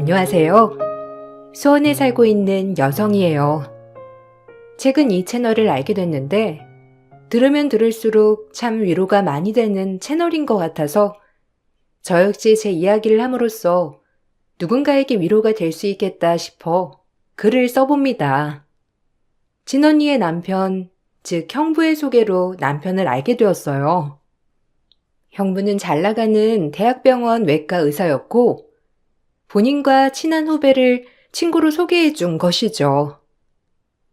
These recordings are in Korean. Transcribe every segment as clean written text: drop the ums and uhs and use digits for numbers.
안녕하세요. 수원에 살고 있는 여성이에요. 최근 이 채널을 알게 됐는데 들으면 들을수록 참 위로가 많이 되는 채널인 것 같아서 저 역시 제 이야기를 함으로써 누군가에게 위로가 될 수 있겠다 싶어 글을 써봅니다. 친언니의 남편, 즉 형부의 소개로 남편을 알게 되었어요. 형부는 잘 나가는 대학병원 외과 의사였고 본인과 친한 후배를 친구로 소개해 준 것이죠.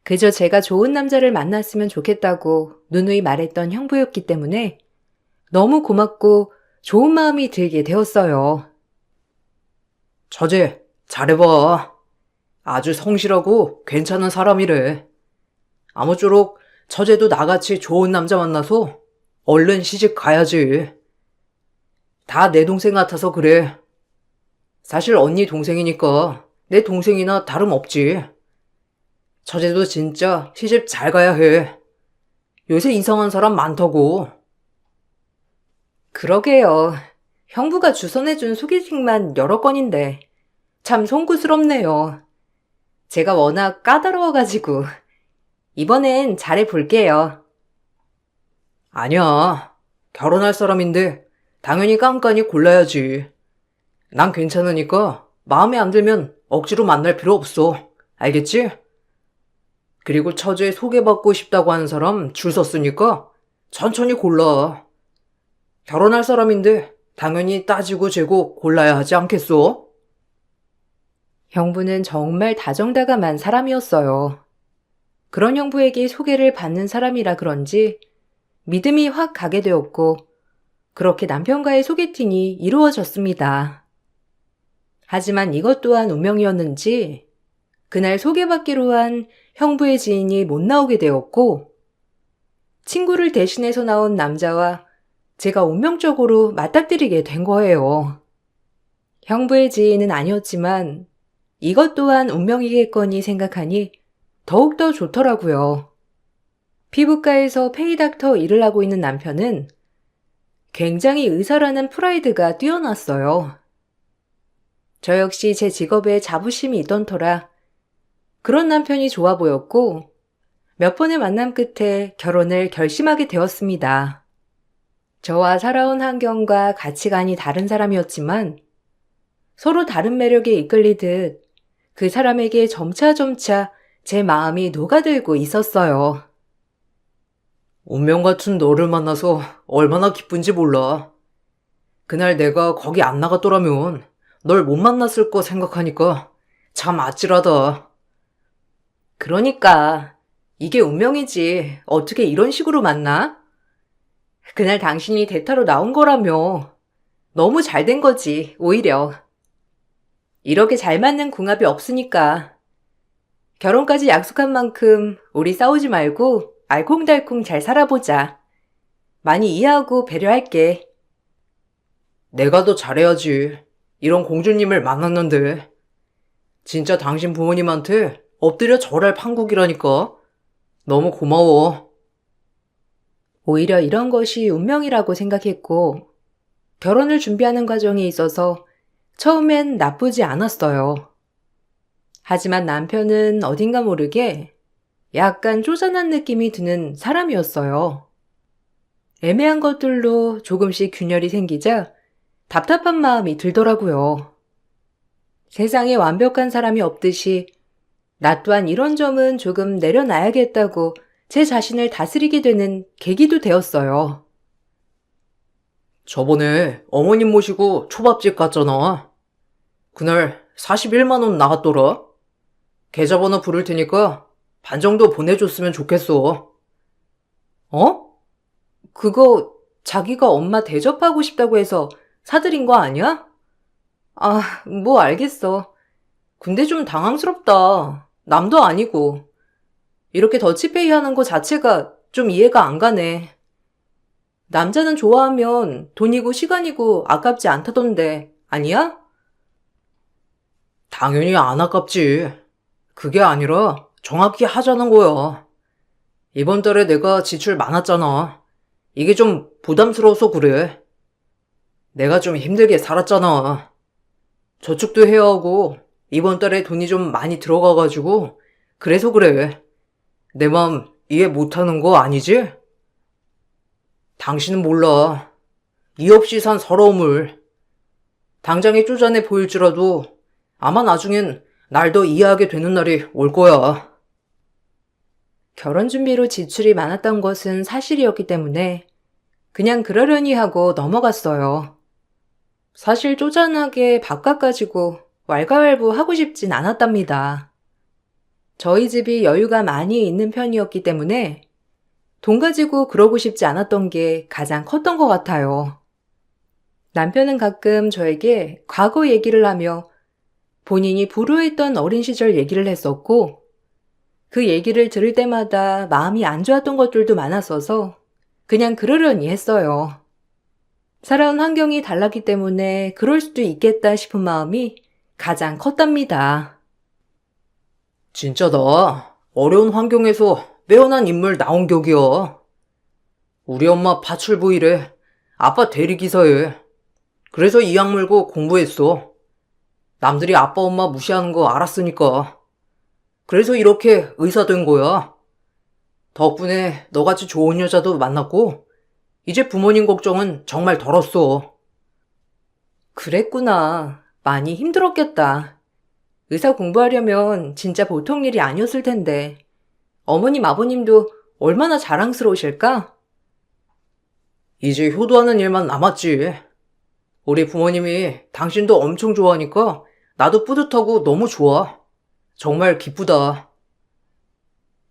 그저 제가 좋은 남자를 만났으면 좋겠다고 누누이 말했던 형부였기 때문에 너무 고맙고 좋은 마음이 들게 되었어요. 처제, 잘해봐. 아주 성실하고 괜찮은 사람이래. 아무쪼록 처제도 나같이 좋은 남자 만나서 얼른 시집 가야지. 다 내 동생 같아서 그래. 사실 언니 동생이니까 내 동생이나 다름없지. 처제도 진짜 시집 잘 가야 해. 요새 이상한 사람 많다고. 그러게요. 형부가 주선해준 소개팅만 여러 건인데 참 송구스럽네요. 제가 워낙 까다로워가지고 이번엔 잘해볼게요. 아니야. 결혼할 사람인데 당연히 깐깐히 골라야지. 난 괜찮으니까 마음에 안 들면 억지로 만날 필요 없어. 알겠지? 그리고 처제 소개받고 싶다고 하는 사람 줄 섰으니까 천천히 골라. 결혼할 사람인데 당연히 따지고 재고 골라야 하지 않겠어? 형부는 정말 다정다감한 사람이었어요. 그런 형부에게 소개를 받는 사람이라 그런지 믿음이 확 가게 되었고 그렇게 남편과의 소개팅이 이루어졌습니다. 하지만 이것 또한 운명이었는지 그날 소개받기로 한 형부의 지인이 못 나오게 되었고 친구를 대신해서 나온 남자와 제가 운명적으로 맞닥뜨리게 된 거예요. 형부의 지인은 아니었지만 이것 또한 운명이겠거니 생각하니 더욱더 좋더라고요. 피부과에서 페이닥터 일을 하고 있는 남편은 굉장히 의사라는 프라이드가 뛰어났어요. 저 역시 제 직업에 자부심이 있던 터라 그런 남편이 좋아 보였고 몇 번의 만남 끝에 결혼을 결심하게 되었습니다. 저와 살아온 환경과 가치관이 다른 사람이었지만 서로 다른 매력에 이끌리듯 그 사람에게 점차점차 제 마음이 녹아들고 있었어요. 운명 같은 너를 만나서 얼마나 기쁜지 몰라. 그날 내가 거기 안 나갔더라면 널 못 만났을 거 생각하니까 참 아찔하다. 그러니까 이게 운명이지 어떻게 이런 식으로 만나? 그날 당신이 대타로 나온 거라며. 너무 잘 된 거지, 오히려. 이렇게 잘 맞는 궁합이 없으니까. 결혼까지 약속한 만큼 우리 싸우지 말고 알콩달콩 잘 살아보자. 많이 이해하고 배려할게. 내가 더 잘해야지. 이런 공주님을 만났는데. 진짜 당신 부모님한테 엎드려 절할 판국이라니까. 너무 고마워. 오히려 이런 것이 운명이라고 생각했고 결혼을 준비하는 과정에 있어서 처음엔 나쁘지 않았어요. 하지만 남편은 어딘가 모르게 약간 쪼잔한 느낌이 드는 사람이었어요. 애매한 것들로 조금씩 균열이 생기자 답답한 마음이 들더라고요. 세상에 완벽한 사람이 없듯이 나 또한 이런 점은 조금 내려놔야겠다고 제 자신을 다스리게 되는 계기도 되었어요. 저번에 어머님 모시고 초밥집 갔잖아. 그날 41만 원 나갔더라. 계좌번호 부를 테니까 반 정도 보내줬으면 좋겠어. 어? 그거 자기가 엄마 대접하고 싶다고 해서 사드린 거 아니야? 아, 뭐 알겠어. 근데 좀 당황스럽다. 남도 아니고. 이렇게 더치페이 하는 거 자체가 좀 이해가 안 가네. 남자는 좋아하면 돈이고 시간이고 아깝지 않다던데, 아니야? 당연히 안 아깝지. 그게 아니라 정확히 하자는 거야. 이번 달에 내가 지출 많았잖아. 이게 좀 부담스러워서 그래. 내가 좀 힘들게 살았잖아. 저축도 해야 하고 이번 달에 돈이 좀 많이 들어가가지고 그래서 그래. 내 맘 이해 못하는 거 아니지? 당신은 몰라. 이 없이 산 서러움을. 당장에 쪼잔해 보일지라도 아마 나중엔 날 더 이해하게 되는 날이 올 거야. 결혼 준비로 지출이 많았던 것은 사실이었기 때문에 그냥 그러려니 하고 넘어갔어요. 사실 쪼잔하게 밥값 가지고 왈가왈부 하고 싶진 않았답니다. 저희 집이 여유가 많이 있는 편이었기 때문에 돈 가지고 그러고 싶지 않았던 게 가장 컸던 것 같아요. 남편은 가끔 저에게 과거 얘기를 하며 본인이 불우했던 어린 시절 얘기를 했었고, 그 얘기를 들을 때마다 마음이 안 좋았던 것들도 많았어서 그냥 그러려니 했어요. 살아온 환경이 달랐기 때문에 그럴 수도 있겠다 싶은 마음이 가장 컸답니다. 진짜다. 어려운 환경에서 빼어난 인물 나온 격이야. 우리 엄마 파출부 일에 아빠 대리기사에. 그래서 이악 물고 공부했어. 남들이 아빠 엄마 무시하는 거 알았으니까. 그래서 이렇게 의사 된 거야. 덕분에 너같이 좋은 여자도 만났고 이제 부모님 걱정은 정말 덜었어. 그랬구나. 많이 힘들었겠다. 의사 공부하려면 진짜 보통 일이 아니었을 텐데. 어머님, 아버님도 얼마나 자랑스러우실까? 이제 효도하는 일만 남았지. 우리 부모님이 당신도 엄청 좋아하니까 나도 뿌듯하고 너무 좋아. 정말 기쁘다.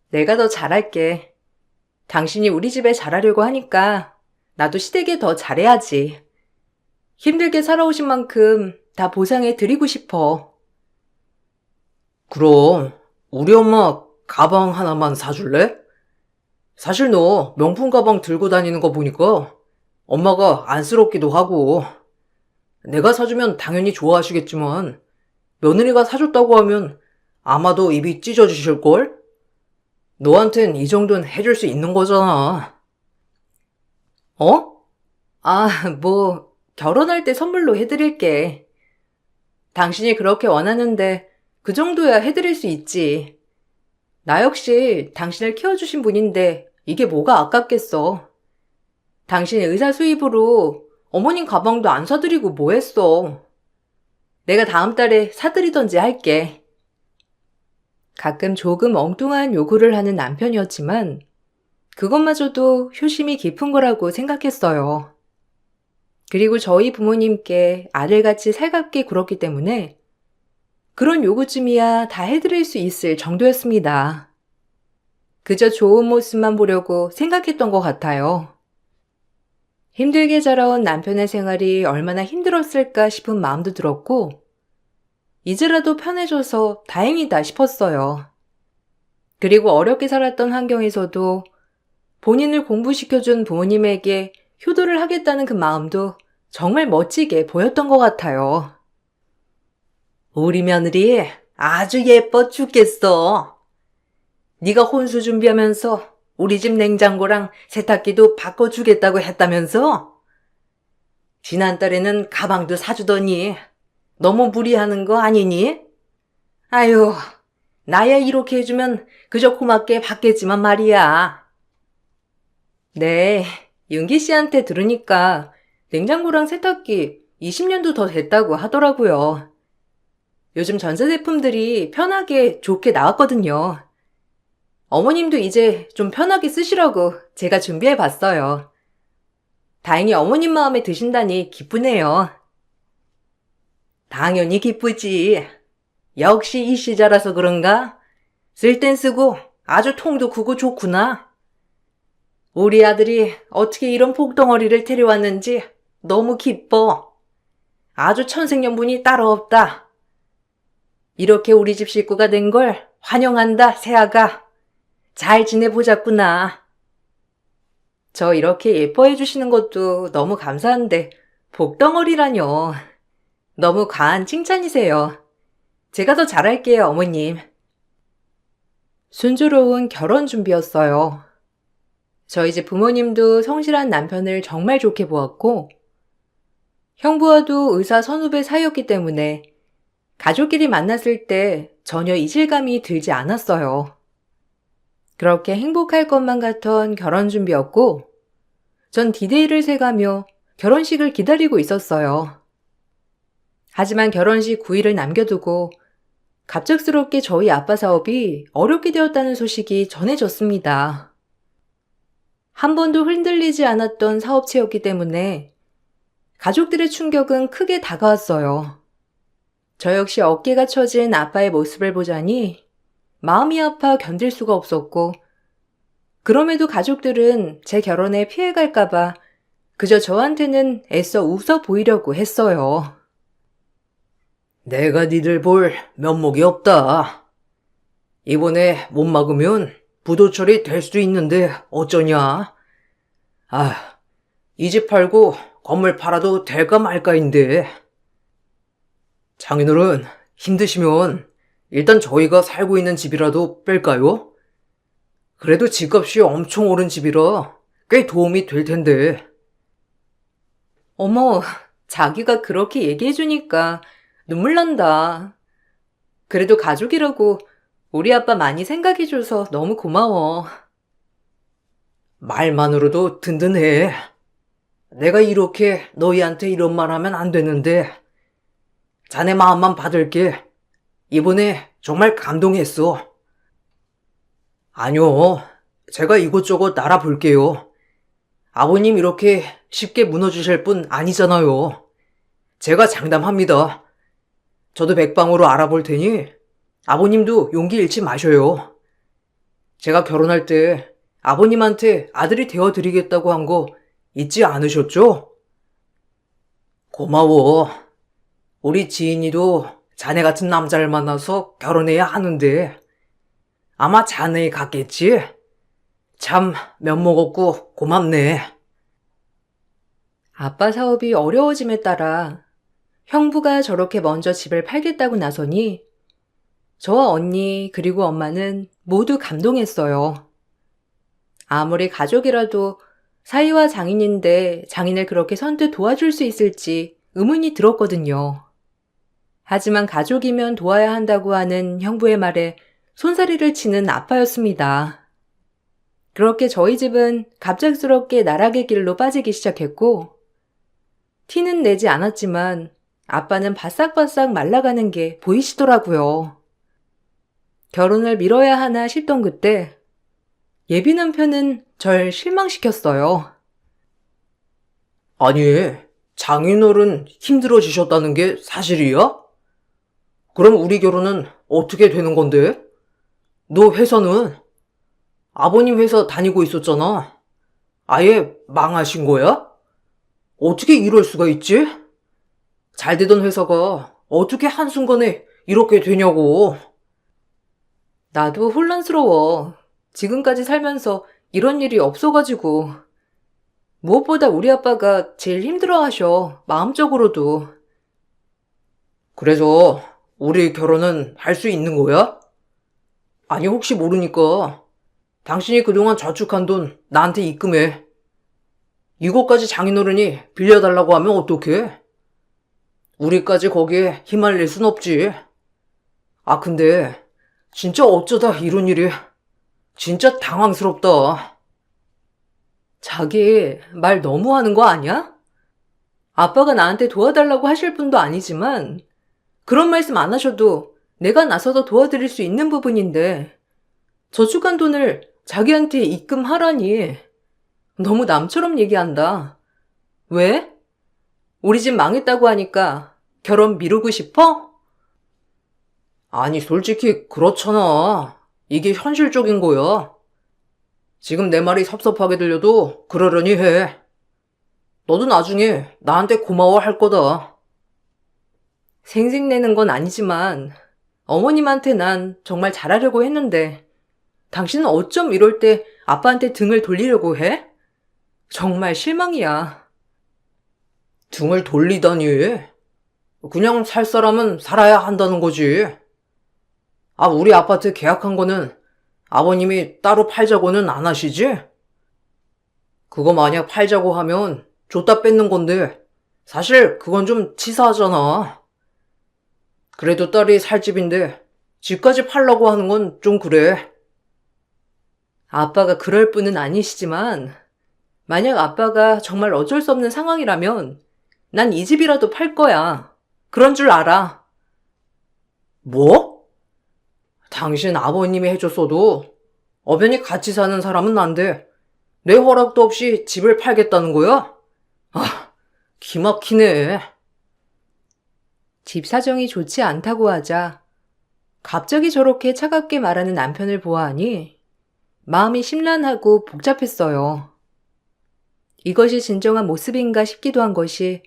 내가 더 잘할게. 당신이 우리 집에 잘하려고 하니까 나도 시댁에 더 잘해야지. 힘들게 살아오신 만큼 다 보상해 드리고 싶어. 그럼 우리 엄마 가방 하나만 사줄래? 사실 너 명품 가방 들고 다니는 거 보니까 엄마가 안쓰럽기도 하고. 내가 사주면 당연히 좋아하시겠지만 며느리가 사줬다고 하면 아마도 입이 찢어지실걸? 너한텐 이 정도는 해줄 수 있는 거잖아. 어? 아, 결혼할 때 선물로 해드릴게. 당신이 그렇게 원하는데 그 정도야 해드릴 수 있지. 나 역시 당신을 키워주신 분인데 이게 뭐가 아깝겠어. 당신의 의사 수입으로 어머님 가방도 안 사드리고 뭐 했어. 내가 다음 달에 사드리던지 할게. 가끔 조금 엉뚱한 요구를 하는 남편이었지만 그것마저도 효심이 깊은 거라고 생각했어요. 그리고 저희 부모님께 아들같이 살갑게 굴었기 때문에 그런 요구쯤이야 다 해드릴 수 있을 정도였습니다. 그저 좋은 모습만 보려고 생각했던 것 같아요. 힘들게 자라온 남편의 생활이 얼마나 힘들었을까 싶은 마음도 들었고, 이제라도 편해져서 다행이다 싶었어요. 그리고 어렵게 살았던 환경에서도 본인을 공부시켜준 부모님에게 효도를 하겠다는 그 마음도 정말 멋지게 보였던 것 같아요. 우리 며느리 아주 예뻐 죽겠어. 네가 혼수 준비하면서 우리 집 냉장고랑 세탁기도 바꿔주겠다고 했다면서? 지난달에는 가방도 사주더니 너무 무리하는 거 아니니? 아유, 나야 이렇게 해주면 그저 고맙게 받겠지만 말이야. 네, 윤기 씨한테 들으니까 냉장고랑 세탁기 20년도 더 됐다고 하더라고요. 요즘 전자제품들이 편하게 좋게 나왔거든요. 어머님도 이제 좀 편하게 쓰시라고 제가 준비해봤어요. 다행히 어머님 마음에 드신다니 기쁘네요. 당연히 기쁘지. 역시 이 시자라서 그런가? 쓸 땐 쓰고 아주 통도 크고 좋구나. 우리 아들이 어떻게 이런 복덩어리를 데려왔는지 너무 기뻐. 아주 천생연분이 따로 없다. 이렇게 우리 집 식구가 된 걸 환영한다, 새아가. 잘 지내보자꾸나. 저 이렇게 예뻐해 주시는 것도 너무 감사한데 복덩어리라뇨. 너무 과한 칭찬이세요. 제가 더 잘할게요, 어머님. 순조로운 결혼 준비였어요. 저희 집 부모님도 성실한 남편을 정말 좋게 보았고, 형부와도 의사 선후배 사이였기 때문에 가족끼리 만났을 때 전혀 이질감이 들지 않았어요. 그렇게 행복할 것만 같던 결혼 준비였고, 전 디데이를 세가며 결혼식을 기다리고 있었어요. 하지만 결혼식 9일을 남겨두고 갑작스럽게 저희 아빠 사업이 어렵게 되었다는 소식이 전해졌습니다. 한 번도 흔들리지 않았던 사업체였기 때문에 가족들의 충격은 크게 다가왔어요. 저 역시 어깨가 처진 아빠의 모습을 보자니 마음이 아파 견딜 수가 없었고, 그럼에도 가족들은 제 결혼에 피해갈까봐 그저 저한테는 애써 웃어 보이려고 했어요. 내가 니들 볼 면목이 없다. 이번에 못 막으면 부도 처리 될 수도 있는데 어쩌냐? 아, 이 집 팔고 건물 팔아도 될까 말까인데. 장인어른, 힘드시면 일단 저희가 살고 있는 집이라도 뺄까요? 그래도 집값이 엄청 오른 집이라 꽤 도움이 될 텐데. 어머, 자기가 그렇게 얘기해주니까 눈물 난다. 그래도 가족이라고 우리 아빠 많이 생각해줘서 너무 고마워. 말만으로도 든든해. 내가 이렇게 너희한테 이런 말 하면 안 되는데, 자네 마음만 받을게. 이번에 정말 감동했어. 아니요, 제가 이것저것 알아볼게요. 아버님 이렇게 쉽게 무너지실 분 아니잖아요. 제가 장담합니다. 저도 백방으로 알아볼 테니 아버님도 용기 잃지 마셔요. 제가 결혼할 때 아버님한테 아들이 되어드리겠다고 한 거 잊지 않으셨죠? 고마워. 우리 지인이도 자네 같은 남자를 만나서 결혼해야 하는데 아마 자네 같겠지? 참 면목 없고 고맙네. 아빠 사업이 어려워짐에 따라 형부가 저렇게 먼저 집을 팔겠다고 나서니 저와 언니 그리고 엄마는 모두 감동했어요. 아무리 가족이라도 사위와 장인인데 장인을 그렇게 선뜻 도와줄 수 있을지 의문이 들었거든요. 하지만 가족이면 도와야 한다고 하는 형부의 말에 손사래를 치는 아빠였습니다. 그렇게 저희 집은 갑작스럽게 나락의 길로 빠지기 시작했고, 티는 내지 않았지만 아빠는 바싹바싹 말라가는 게 보이시더라고요. 결혼을 미뤄야 하나 싶던 그때 예비 남편은 절 실망시켰어요. 아니, 장인어른 힘들어지셨다는 게 사실이야? 그럼 우리 결혼은 어떻게 되는 건데? 너 회사는? 아버님 회사 다니고 있었잖아. 아예 망하신 거야? 어떻게 이럴 수가 있지? 잘 되던 회사가 어떻게 한순간에 이렇게 되냐고. 나도 혼란스러워. 지금까지 살면서 이런 일이 없어가지고. 무엇보다 우리 아빠가 제일 힘들어하셔. 마음적으로도. 그래서 우리 결혼은 할 수 있는 거야? 아니, 혹시 모르니까 당신이 그동안 저축한 돈 나한테 입금해. 이것까지 장인어른이 빌려달라고 하면 어떡해? 우리까지 거기에 휘말릴 순 없지. 아, 근데 진짜 어쩌다 이런 일이. 진짜 당황스럽다. 자기 말 너무 하는 거 아니야? 아빠가 나한테 도와달라고 하실 분도 아니지만 그런 말씀 안 하셔도 내가 나서서 도와드릴 수 있는 부분인데 저축한 돈을 자기한테 입금하라니. 너무 남처럼 얘기한다. 왜? 우리 집 망했다고 하니까 결혼 미루고 싶어? 아니, 솔직히 그렇잖아. 이게 현실적인 거야. 지금 내 말이 섭섭하게 들려도 그러려니 해. 너도 나중에 나한테 고마워할 거다. 생색내는 건 아니지만 어머님한테 난 정말 잘하려고 했는데 당신은 어쩜 이럴 때 아빠한테 등을 돌리려고 해? 정말 실망이야. 등을 돌리다니. 그냥 살 사람은 살아야 한다는 거지. 아, 우리 아파트 계약한 거는 아버님이 따로 팔자고는 안 하시지? 그거 만약 팔자고 하면 줬다 뺏는 건데 사실 그건 좀 치사하잖아. 그래도 딸이 살 집인데 집까지 팔라고 하는 건 좀 그래. 아빠가 그럴 분은 아니시지만, 만약 아빠가 정말 어쩔 수 없는 상황이라면 난 이 집이라도 팔 거야. 그런 줄 알아. 뭐? 당신 아버님이 해줬어도 어변이 같이 사는 사람은 난데 내 허락도 없이 집을 팔겠다는 거야? 아, 기막히네. 집 사정이 좋지 않다고 하자 갑자기 저렇게 차갑게 말하는 남편을 보아하니 마음이 심란하고 복잡했어요. 이것이 진정한 모습인가 싶기도 한 것이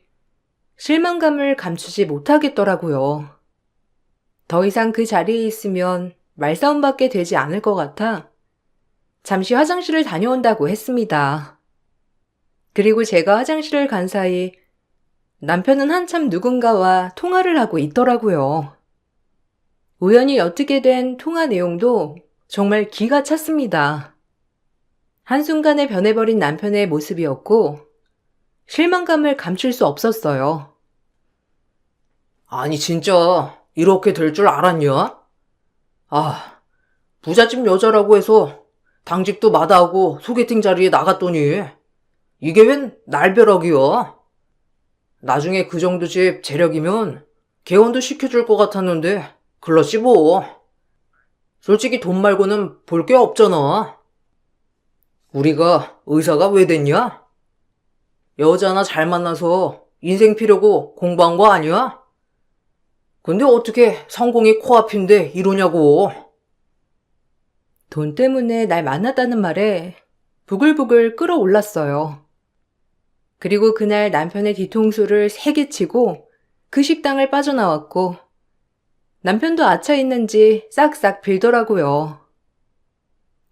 실망감을 감추지 못하겠더라고요. 더 이상 그 자리에 있으면 말싸움밖에 되지 않을 것 같아 잠시 화장실을 다녀온다고 했습니다. 그리고 제가 화장실을 간 사이 남편은 한참 누군가와 통화를 하고 있더라고요. 우연히 엿듣게 된 통화 내용도 정말 기가 찼습니다. 한순간에 변해버린 남편의 모습이었고 실망감을 감출 수 없었어요. 아니 진짜 이렇게 될 줄 알았냐? 아, 부잣집 여자라고 해서 당직도 마다하고 소개팅 자리에 나갔더니 이게 웬 날벼락이야? 나중에 그 정도 집 재력이면 개원도 시켜줄 것 같았는데 글렀지 뭐. 솔직히 돈 말고는 볼 게 없잖아. 우리가 의사가 왜 됐냐? 여자 하나 잘 만나서 인생 피려고 공부한 거 아니야? 근데 어떻게 성공이 코앞인데 이러냐고. 돈 때문에 날 만났다는 말에 부글부글 끓어올랐어요. 그리고 그날 남편의 뒤통수를 세게 치고 그 식당을 빠져나왔고 남편도 아차 있는지 싹싹 빌더라고요.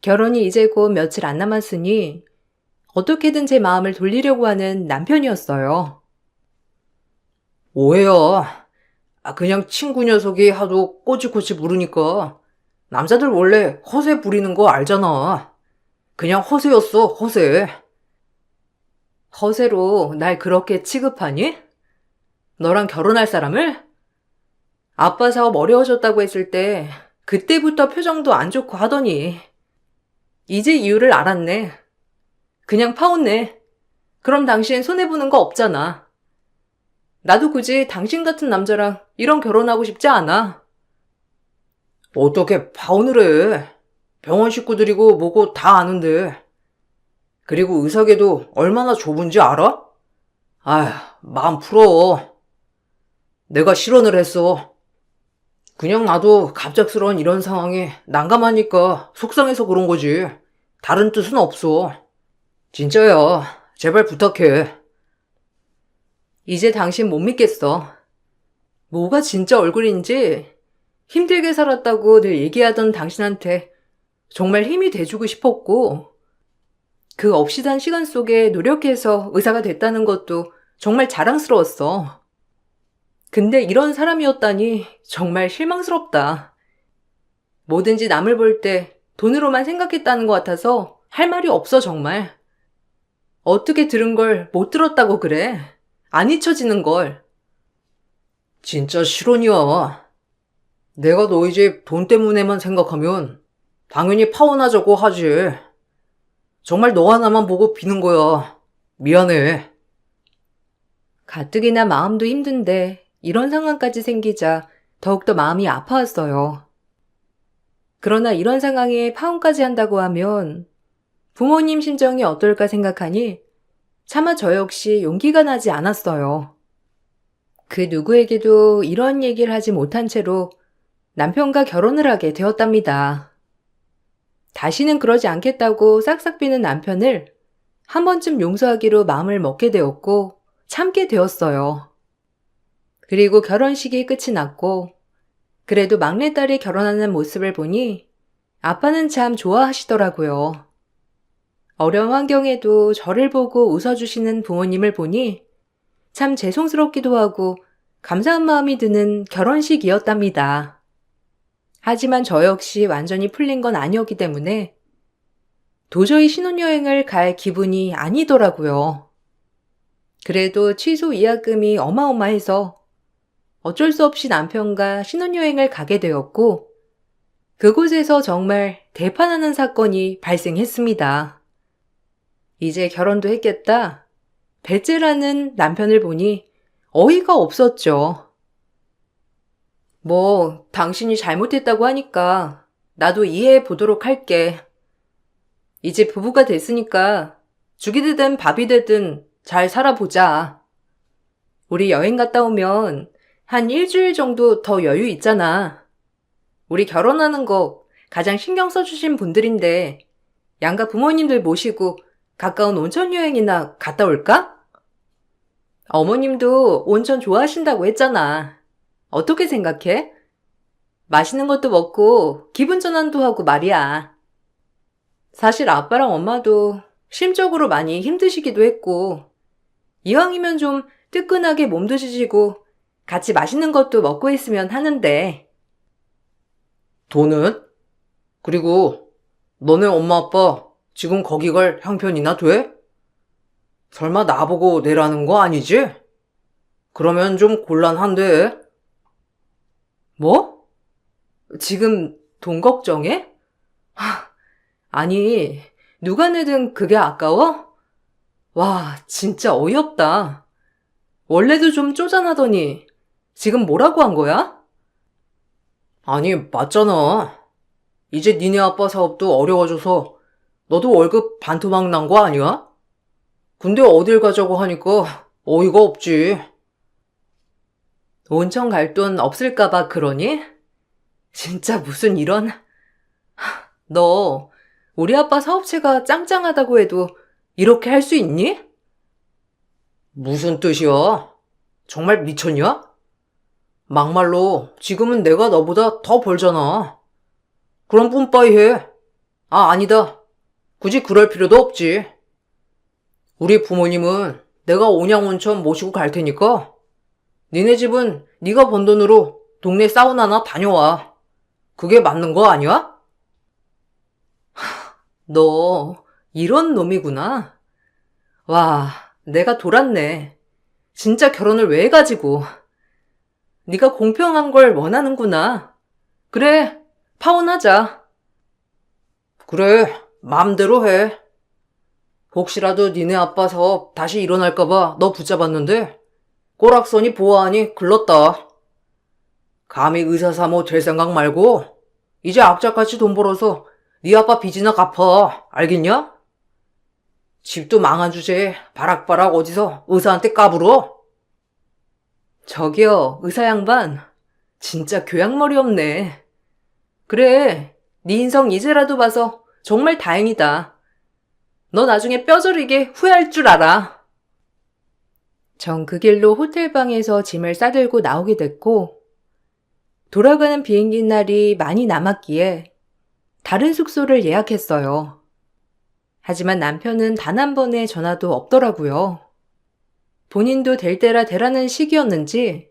결혼이 이제 곧 며칠 안 남았으니 어떻게든 제 마음을 돌리려고 하는 남편이었어요. 오해야. 그냥 친구 녀석이 하도 꼬치꼬치 물으니까 남자들 원래 허세 부리는 거 알잖아. 그냥 허세였어, 허세. 허세로 날 그렇게 취급하니? 너랑 결혼할 사람을? 아빠 사업 어려워졌다고 했을 때 그때부터 표정도 안 좋고 하더니 이제 이유를 알았네. 그냥 파혼네. 그럼 당신 손해보는 거 없잖아. 나도 굳이 당신 같은 남자랑 이런 결혼하고 싶지 않아. 어떻게 파혼을 해? 병원 식구들이고 뭐고 다 아는데. 그리고 의사계도 얼마나 좁은지 알아? 아휴, 마음 풀어. 내가 실언을 했어. 그냥 나도 갑작스러운 이런 상황에 난감하니까 속상해서 그런 거지. 다른 뜻은 없어. 진짜야. 제발 부탁해. 이제 당신 못 믿겠어. 뭐가 진짜 얼굴인지 힘들게 살았다고 늘 얘기하던 당신한테 정말 힘이 돼주고 싶었고 그 없이 산 시간 속에 노력해서 의사가 됐다는 것도 정말 자랑스러웠어. 근데 이런 사람이었다니 정말 실망스럽다. 뭐든지 남을 볼 때 돈으로만 생각했다는 것 같아서 할 말이 없어 정말. 어떻게 들은 걸 못 들었다고 그래. 안 잊혀지는 걸. 진짜 실언이야. 내가 너희 집 돈 때문에만 생각하면 당연히 파혼하자고 하지. 정말 너 하나만 보고 비는 거야. 미안해. 가뜩이나 마음도 힘든데 이런 상황까지 생기자 더욱더 마음이 아파왔어요. 그러나 이런 상황에 파혼까지 한다고 하면 부모님 심정이 어떨까 생각하니 차마 저 역시 용기가 나지 않았어요. 그 누구에게도 이런 얘기를 하지 못한 채로 남편과 결혼을 하게 되었답니다. 다시는 그러지 않겠다고 싹싹 비는 남편을 한 번쯤 용서하기로 마음을 먹게 되었고 참게 되었어요. 그리고 결혼식이 끝이 났고 그래도 막내딸이 결혼하는 모습을 보니 아빠는 참 좋아하시더라고요. 어려운 환경에도 저를 보고 웃어주시는 부모님을 보니 참 죄송스럽기도 하고 감사한 마음이 드는 결혼식이었답니다. 하지만 저 역시 완전히 풀린 건 아니었기 때문에 도저히 신혼여행을 갈 기분이 아니더라고요. 그래도 취소 예약금이 어마어마해서 어쩔 수 없이 남편과 신혼여행을 가게 되었고, 그곳에서 정말 대파나는 사건이 발생했습니다. 이제 결혼도 했겠다. 배째라는 남편을 보니 어이가 없었죠. 뭐, 당신이 잘못했다고 하니까 나도 이해해 보도록 할게. 이제 부부가 됐으니까 죽이 되든 밥이 되든 잘 살아보자. 우리 여행 갔다 오면 한 일주일 정도 더 여유 있잖아. 우리 결혼하는 거 가장 신경 써주신 분들인데 양가 부모님들 모시고 가까운 온천 여행이나 갔다 올까? 어머님도 온천 좋아하신다고 했잖아. 어떻게 생각해? 맛있는 것도 먹고 기분 전환도 하고 말이야. 사실 아빠랑 엄마도 심적으로 많이 힘드시기도 했고, 이왕이면 좀 뜨끈하게 몸도 지지고 같이 맛있는 것도 먹고 있으면 하는데. 돈은? 그리고 너네 엄마 아빠 지금 거기 갈 형편이나 돼? 설마 나보고 내라는 거 아니지? 그러면 좀 곤란한데. 뭐? 지금 돈 걱정해? 아니, 누가 내든 그게 아까워? 와, 진짜 어이없다. 원래도 좀 쪼잔하더니 지금 뭐라고 한 거야? 아니, 맞잖아. 이제 니네 아빠 사업도 어려워져서 너도 월급 반토막 난 거 아니야? 근데 어딜 가자고 하니까 어이가 없지. 온천 갈 돈 없을까봐 그러니? 진짜 무슨 이런... 너 우리 아빠 사업체가 짱짱하다고 해도 이렇게 할 수 있니? 무슨 뜻이야? 정말 미쳤냐? 막말로 지금은 내가 너보다 더 벌잖아. 그럼 뿜빠이 해. 아, 아니다. 굳이 그럴 필요도 없지. 우리 부모님은 내가 온양온천 모시고 갈 테니까 니네 집은 네가 번 돈으로 동네 사우나나 다녀와. 그게 맞는 거 아니야? 너 이런 놈이구나. 와, 내가 돌았네. 진짜 결혼을 왜 해가지고. 네가 공평한 걸 원하는구나. 그래, 파혼하자. 그래, 맘대로 해. 혹시라도 니네 아빠 사업 다시 일어날까봐 너 붙잡았는데 꼬락서니 보아하니 글렀다. 감히 의사사모 될 생각 말고 이제 악착같이 돈 벌어서 네 아빠 빚이나 갚아. 알겠냐? 집도 망한 주제에 바락바락 어디서 의사한테 까불어? 저기요, 의사 양반. 진짜 교양머리 없네. 그래, 네 인성 이제라도 봐서 정말 다행이다. 너 나중에 뼈저리게 후회할 줄 알아. 전 그 길로 호텔방에서 짐을 싸들고 나오게 됐고, 돌아가는 비행기 날이 많이 남았기에 다른 숙소를 예약했어요. 하지만 남편은 단 한 번의 전화도 없더라고요. 본인도 될 때라 되라는 시기였는지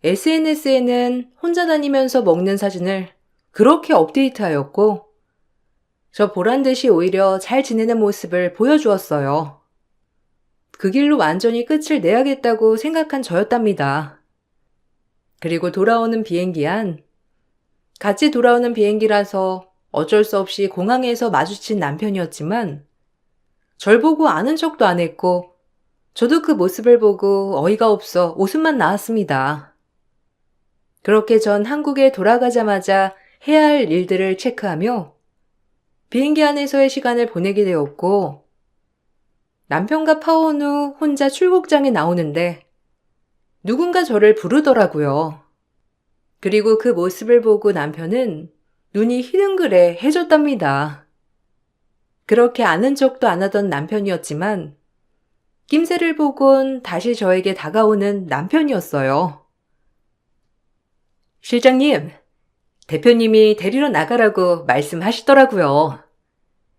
SNS에는 혼자 다니면서 먹는 사진을 그렇게 업데이트하였고, 저 보란 듯이 오히려 잘 지내는 모습을 보여주었어요. 그 길로 완전히 끝을 내야겠다고 생각한 저였답니다. 그리고 돌아오는 비행기 안, 같이 돌아오는 비행기라서 어쩔 수 없이 공항에서 마주친 남편이었지만 절 보고 아는 척도 안 했고 저도 그 모습을 보고 어이가 없어 웃음만 나왔습니다. 그렇게 전 한국에 돌아가자마자 해야 할 일들을 체크하며 비행기 안에서의 시간을 보내게 되었고, 남편과 파혼 후 혼자 출국장에 나오는데 누군가 저를 부르더라고요. 그리고 그 모습을 보고 남편은 눈이 희둥그레 해졌답니다. 그렇게 아는 척도 안 하던 남편이었지만 낌새를 보곤 다시 저에게 다가오는 남편이었어요. 실장님, 대표님이 데리러 나가라고 말씀하시더라고요.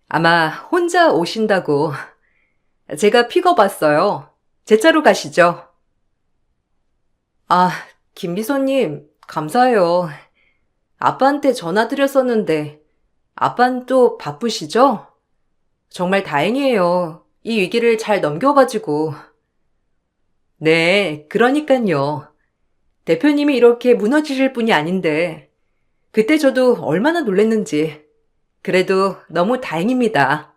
아마 혼자 오신다고. 제가 픽업 왔어요. 제 차로 가시죠. 아, 김비서님, 감사해요. 아빠한테 전화 드렸었는데 아빠는 또 바쁘시죠? 정말 다행이에요. 이 위기를 잘 넘겨가지고. 네, 그러니깐요. 대표님이 이렇게 무너지실 분이 아닌데 그때 저도 얼마나 놀랬는지. 그래도 너무 다행입니다.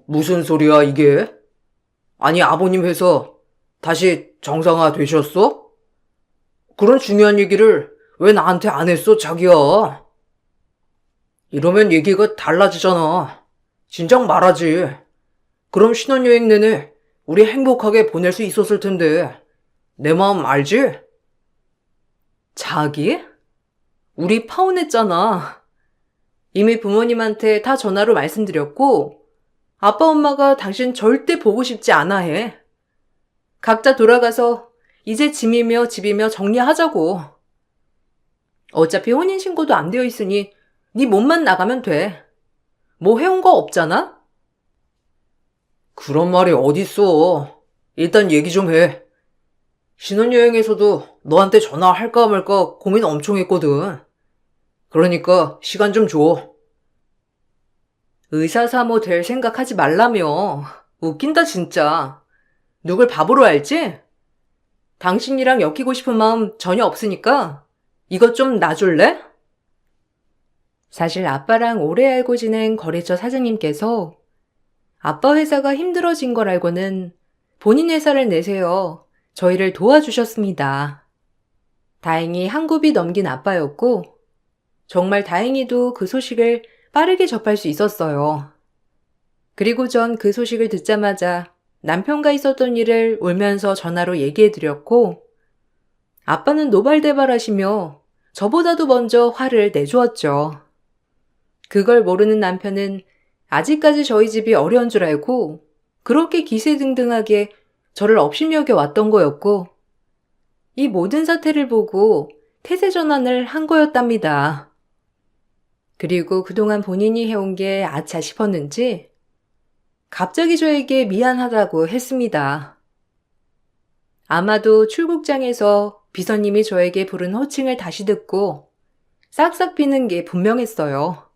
무슨 소리야, 이게? 아니, 아버님 회사 다시 정상화 되셨어? 그런 중요한 얘기를 왜 나한테 안 했어, 자기야? 이러면 얘기가 달라지잖아. 진작 말하지. 그럼 신혼여행 내내 우리 행복하게 보낼 수 있었을 텐데. 내 마음 알지? 자기? 우리 파혼했잖아. 이미 부모님한테 다 전화로 말씀드렸고 아빠 엄마가 당신 절대 보고 싶지 않아 해. 각자 돌아가서 이제 짐이며 집이며 정리하자고. 어차피 혼인신고도 안 되어 있으니 네 몸만 나가면 돼. 뭐 해온 거 없잖아? 그런 말이 어딨어. 일단 얘기 좀 해. 신혼여행에서도 너한테 전화할까 말까 고민 엄청 했거든. 그러니까 시간 좀 줘. 의사사모 될 생각하지 말라며. 웃긴다 진짜. 누굴 바보로 알지? 당신이랑 엮이고 싶은 마음 전혀 없으니까 이것 좀 놔줄래? 사실 아빠랑 오래 알고 지낸 거래처 사장님께서 아빠 회사가 힘들어진 걸 알고는 본인 회사를 내세요. 저희를 도와주셨습니다. 다행히 한 굽이 넘긴 아빠였고 정말 다행히도 그 소식을 빠르게 접할 수 있었어요. 그리고 전 그 소식을 듣자마자 남편과 있었던 일을 울면서 전화로 얘기해드렸고 아빠는 노발대발하시며 저보다도 먼저 화를 내주었죠. 그걸 모르는 남편은 아직까지 저희 집이 어려운 줄 알고 그렇게 기세등등하게 저를 업신여겨 왔던 거였고 이 모든 사태를 보고 태세 전환을 한 거였답니다. 그리고 그동안 본인이 해온 게 아차 싶었는지 갑자기 저에게 미안하다고 했습니다. 아마도 출국장에서 비서님이 저에게 부른 호칭을 다시 듣고 싹싹 비는 게 분명했어요.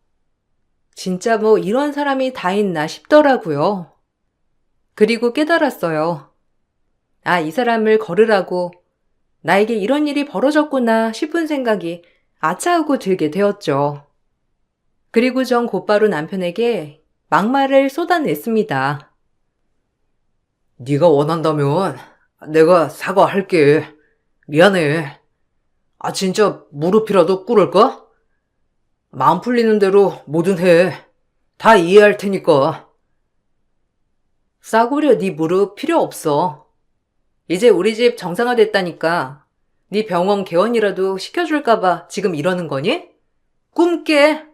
진짜 뭐 이런 사람이 다 있나 싶더라고요. 그리고 깨달았어요. 아, 이 사람을 거르라고 나에게 이런 일이 벌어졌구나 싶은 생각이 아차하고 들게 되었죠. 그리고 전 곧바로 남편에게 막말을 쏟아냈습니다. 네가 원한다면 내가 사과할게. 미안해. 아, 진짜 무릎이라도 꿇을까? 마음 풀리는 대로 뭐든 해. 다 이해할 테니까. 싸구려 네 무릎 필요 없어. 이제 우리 집 정상화됐다니까 네 병원 개원이라도 시켜줄까봐 지금 이러는 거니? 꿈깨.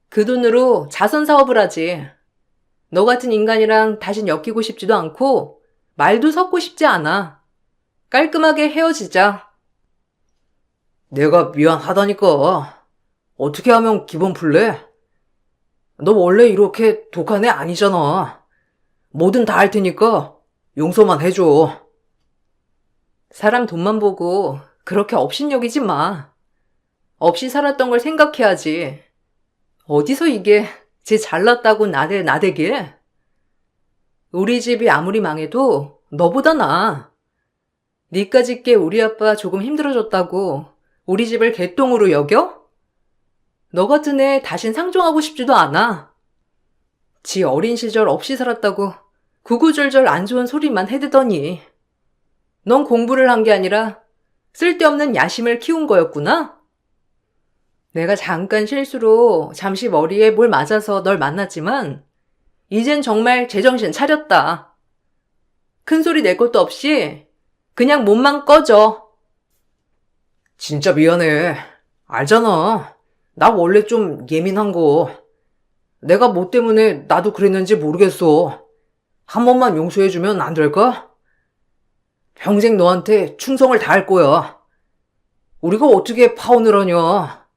그 돈으로 자선 사업을 하지. 너 같은 인간이랑 다신 엮이고 싶지도 않고 말도 섞고 싶지 않아. 깔끔하게 헤어지자. 내가 미안하다니까. 어떻게 하면 기분 풀래? 너 원래 이렇게 독한 애 아니잖아. 뭐든 다 할 테니까 용서만 해줘. 사람 돈만 보고 그렇게 업신여기지 마. 없이 살았던 걸 생각해야지. 어디서 이게 제 잘났다고 나대길? 우리 집이 아무리 망해도 너보다 나아. 니까짓 게 우리 아빠 조금 힘들어졌다고 우리 집을 개똥으로 여겨? 너 같은 애 다신 상종하고 싶지도 않아. 지 어린 시절 없이 살았다고 구구절절 안 좋은 소리만 해대더니 넌 공부를 한 게 아니라 쓸데없는 야심을 키운 거였구나? 내가 잠깐 실수로 잠시 머리에 뭘 맞아서 널 만났지만 이젠 정말 제정신 차렸다. 큰 소리 낼 것도 없이 그냥 몸만 꺼져. 진짜 미안해. 알잖아. 나 원래 좀 예민한 거. 내가 뭐 때문에 나도 그랬는지 모르겠어. 한 번만 용서해주면 안 될까? 평생 너한테 충성을 다할 거야. 우리가 어떻게 파혼을 하냐.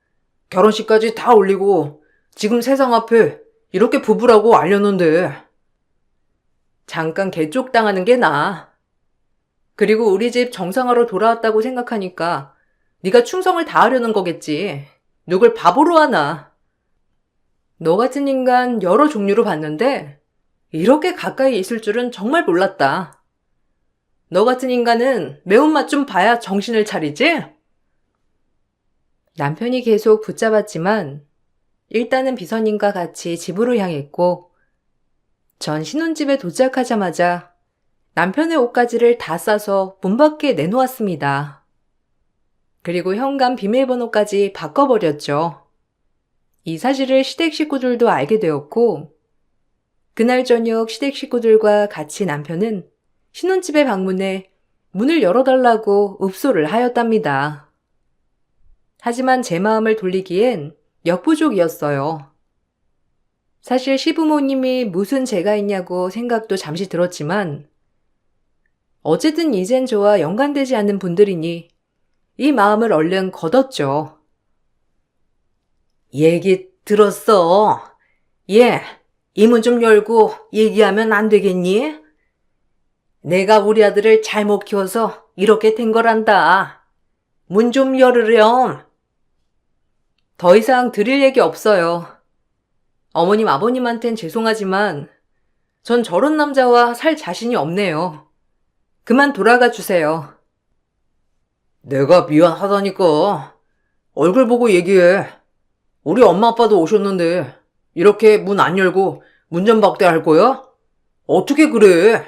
결혼식까지 다 올리고 지금 세상 앞에 이렇게 부부라고 알렸는데. 잠깐 개쪽당하는 게 나아. 그리고 우리 집 정상화로 돌아왔다고 생각하니까 네가 충성을 다하려는 거겠지. 누굴 바보로 하나. 너 같은 인간 여러 종류로 봤는데 이렇게 가까이 있을 줄은 정말 몰랐다. 너 같은 인간은 매운맛 좀 봐야 정신을 차리지? 남편이 계속 붙잡았지만 일단은 비서님과 같이 집으로 향했고 전 신혼집에 도착하자마자 남편의 옷가지를 다 싸서 문 밖에 내놓았습니다. 그리고 현관 비밀번호까지 바꿔버렸죠. 이 사실을 시댁 식구들도 알게 되었고 그날 저녁 시댁 식구들과 같이 남편은 신혼집에 방문해 문을 열어달라고 읍소를 하였답니다. 하지만 제 마음을 돌리기엔 역부족이었어요. 사실 시부모님이 무슨 죄가 있냐고 생각도 잠시 들었지만 어쨌든 이젠 저와 연관되지 않는 분들이니 이 마음을 얼른 걷었죠. 얘기 들었어. 얘, 이 문 좀 열고 얘기하면 안 되겠니? 내가 우리 아들을 잘못 키워서 이렇게 된 거란다. 문 좀 열으렴. 더 이상 드릴 얘기 없어요. 어머님, 아버님한텐 죄송하지만 전 저런 남자와 살 자신이 없네요. 그만 돌아가 주세요. 내가 미안하다니까. 얼굴 보고 얘기해. 우리 엄마 아빠도 오셨는데 이렇게 문 안 열고 문전박대 할 거야? 어떻게 그래?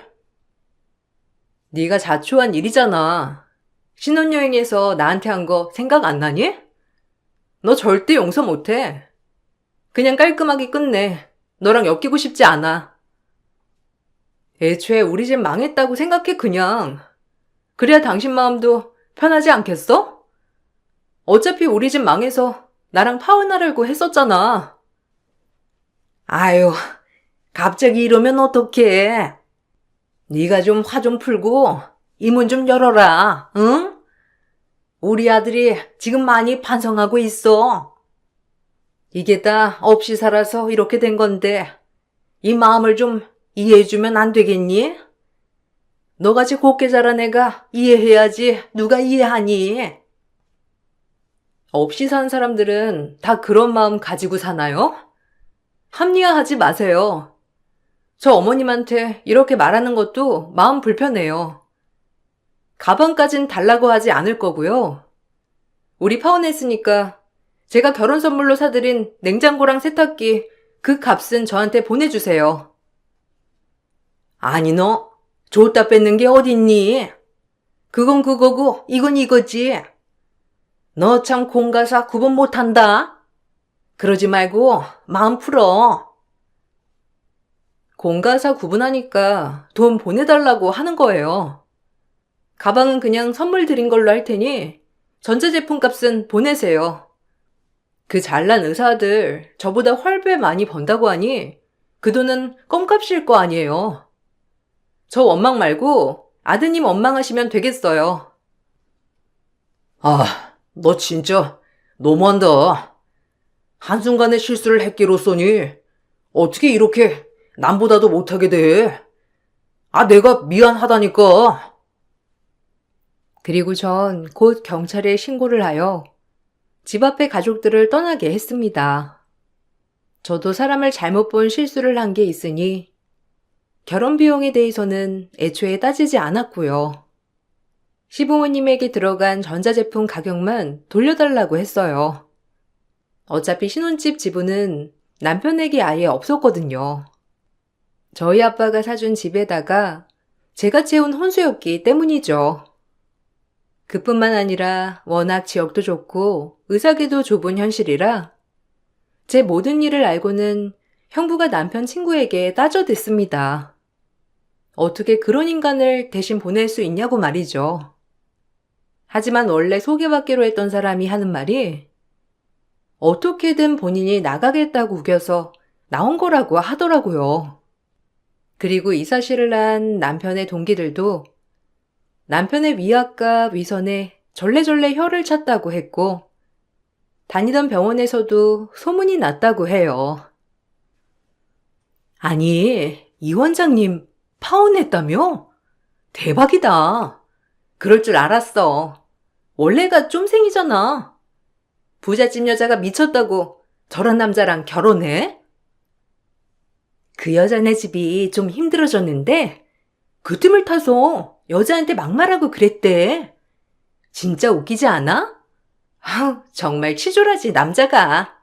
네가 자초한 일이잖아. 신혼여행에서 나한테 한 거 생각 안 나니? 너 절대 용서 못해. 그냥 깔끔하게 끝내. 너랑 엮이고 싶지 않아. 애초에 우리 집 망했다고 생각해 그냥. 그래야 당신 마음도 편하지 않겠어? 어차피 우리 집 망해서 나랑 파혼하려고 했었잖아. 아유, 갑자기 이러면 어떡해. 네가 좀 화 좀 풀고 이 문 좀 열어라, 응? 우리 아들이 지금 많이 반성하고 있어. 이게 다 없이 살아서 이렇게 된 건데 이 마음을 좀 이해해주면 안 되겠니? 너같이 곱게 자란 애가 이해해야지 누가 이해하니? 없이 산 사람들은 다 그런 마음 가지고 사나요? 합리화하지 마세요. 저 어머님한테 이렇게 말하는 것도 마음 불편해요. 가방까진 달라고 하지 않을 거고요. 우리 파혼했으니까 제가 결혼 선물로 사드린 냉장고랑 세탁기 그 값은 저한테 보내주세요. 아니 너 줬다 뺏는 게 어딨니? 그건 그거고 이건 이거지. 너 참 공가사 구분 못한다. 그러지 말고 마음 풀어. 공가사 구분하니까 돈 보내달라고 하는 거예요. 가방은 그냥 선물 드린 걸로 할 테니 전자제품 값은 보내세요. 그 잘난 의사들 저보다 훨배 많이 번다고 하니 그 돈은 껌값일 거 아니에요. 저 원망 말고 아드님 원망하시면 되겠어요. 아, 너 진짜 너무한다. 한순간에 실수를 했기로써니 어떻게 이렇게 남보다도 못하게 돼? 아, 내가 미안하다니까. 그리고 전 곧 경찰에 신고를 하여 집 앞의 가족들을 떠나게 했습니다. 저도 사람을 잘못 본 실수를 한 게 있으니 결혼 비용에 대해서는 애초에 따지지 않았고요. 시부모님에게 들어간 전자제품 가격만 돌려달라고 했어요. 어차피 신혼집 지분은 남편에게 아예 없었거든요. 저희 아빠가 사준 집에다가 제가 채운 혼수였기 때문이죠. 그뿐만 아니라 워낙 지역도 좋고 의사계도 좁은 현실이라 제 모든 일을 알고는 형부가 남편 친구에게 따져댔습니다. 어떻게 그런 인간을 대신 보낼 수 있냐고 말이죠. 하지만 원래 소개받기로 했던 사람이 하는 말이 어떻게든 본인이 나가겠다고 우겨서 나온 거라고 하더라고요. 그리고 이 사실을 안 남편의 동기들도 남편의 위압과 위선에 절레절레 혀를 찼다고 했고 다니던 병원에서도 소문이 났다고 해요. 아니, 이 원장님 파혼했다며? 대박이다. 그럴 줄 알았어. 원래가 쫌생이잖아. 부잣집 여자가 미쳤다고 저런 남자랑 결혼해? 그 여자네 집이 좀 힘들어졌는데 그 틈을 타서 여자한테 막말하고 그랬대. 진짜 웃기지 않아? 아우, 정말 치졸하지, 남자가.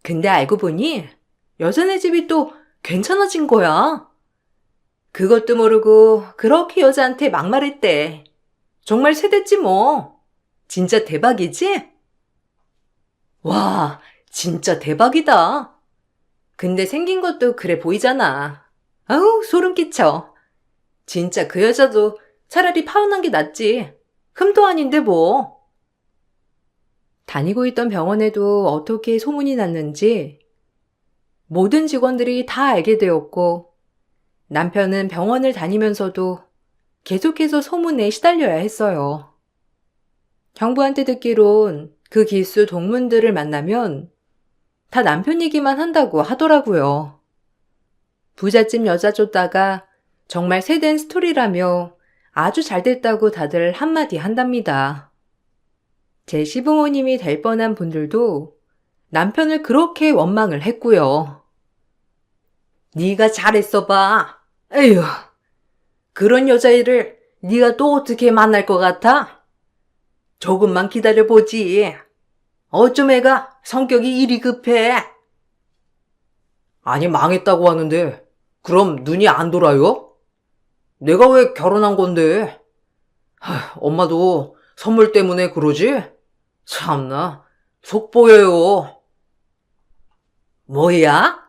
근데 알고 보니 여자네 집이 또 괜찮아진 거야. 그것도 모르고 그렇게 여자한테 막말했대. 정말 세댔지 뭐. 진짜 대박이지? 와, 진짜 대박이다. 근데 생긴 것도 그래 보이잖아. 아우, 소름 끼쳐. 진짜 그 여자도 차라리 파혼한 게 낫지. 흠도 아닌데 뭐. 다니고 있던 병원에도 어떻게 소문이 났는지 모든 직원들이 다 알게 되었고, 남편은 병원을 다니면서도 계속해서 소문에 시달려야 했어요. 형부한테 듣기론 그 기수 동문들을 만나면 다 남편 얘기만 한다고 하더라고요. 부잣집 여자 쫓다가 정말 세된 스토리라며 아주 잘 됐다고 다들 한마디 한답니다. 제 시부모님이 될 뻔한 분들도 남편을 그렇게 원망을 했고요. 네가 잘했어 봐. 에휴, 그런 여자애를 네가 또 어떻게 만날 것 같아? 조금만 기다려보지. 어쩜 애가 성격이 이리 급해? 아니, 망했다고 하는데, 그럼 눈이 안 돌아요? 내가 왜 결혼한 건데? 엄마도 선물 때문에 그러지? 참나, 속 보여요. 뭐야?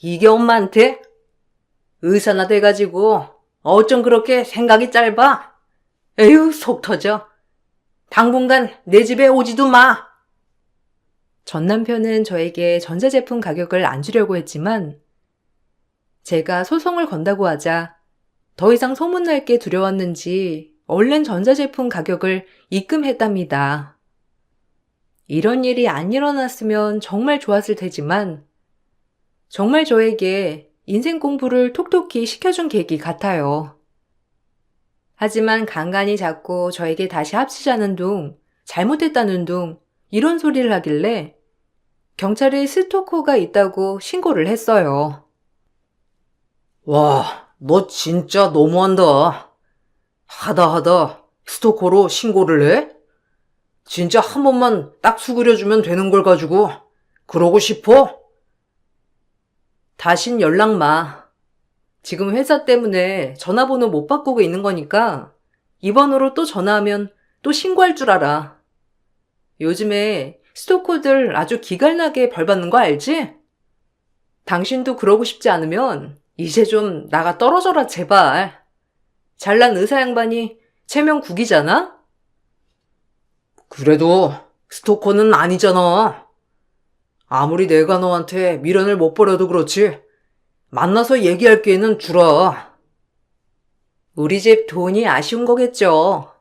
이게 엄마한테? 의사나 돼가지고 어쩜 그렇게 생각이 짧아? 에휴, 속 터져. 당분간 내 집에 오지도 마. 전 남편은 저에게 전자제품 가격을 안 주려고 했지만 제가 소송을 건다고 하자 더 이상 소문날 게 두려웠는지 얼른 전자제품 가격을 입금했답니다. 이런 일이 안 일어났으면 정말 좋았을 테지만 정말 저에게 인생 공부를 톡톡히 시켜준 계기 같아요. 하지만 간간히 자꾸 저에게 다시 합치자는 둥, 잘못했다는 둥 이런 소리를 하길래 경찰에 스토커가 있다고 신고를 했어요. 와, 너 진짜 너무한다. 하다 스토커로 신고를 해? 진짜 한 번만 딱 수그려주면 되는 걸 가지고 그러고 싶어? 다신 연락 마. 지금 회사 때문에 전화번호 못 바꾸고 있는 거니까 이 번호로 또 전화하면 또 신고할 줄 알아. 요즘에 스토커들 아주 기갈나게 벌받는 거 알지? 당신도 그러고 싶지 않으면 이제 좀 나가 떨어져라 제발. 잘난 의사 양반이 체면 국이잖아? 그래도 스토커는 아니잖아. 아무리 내가 너한테 미련을 못 버려도 그렇지. 만나서 얘기할 기회는 주라. 우리 집 돈이 아쉬운 거겠죠.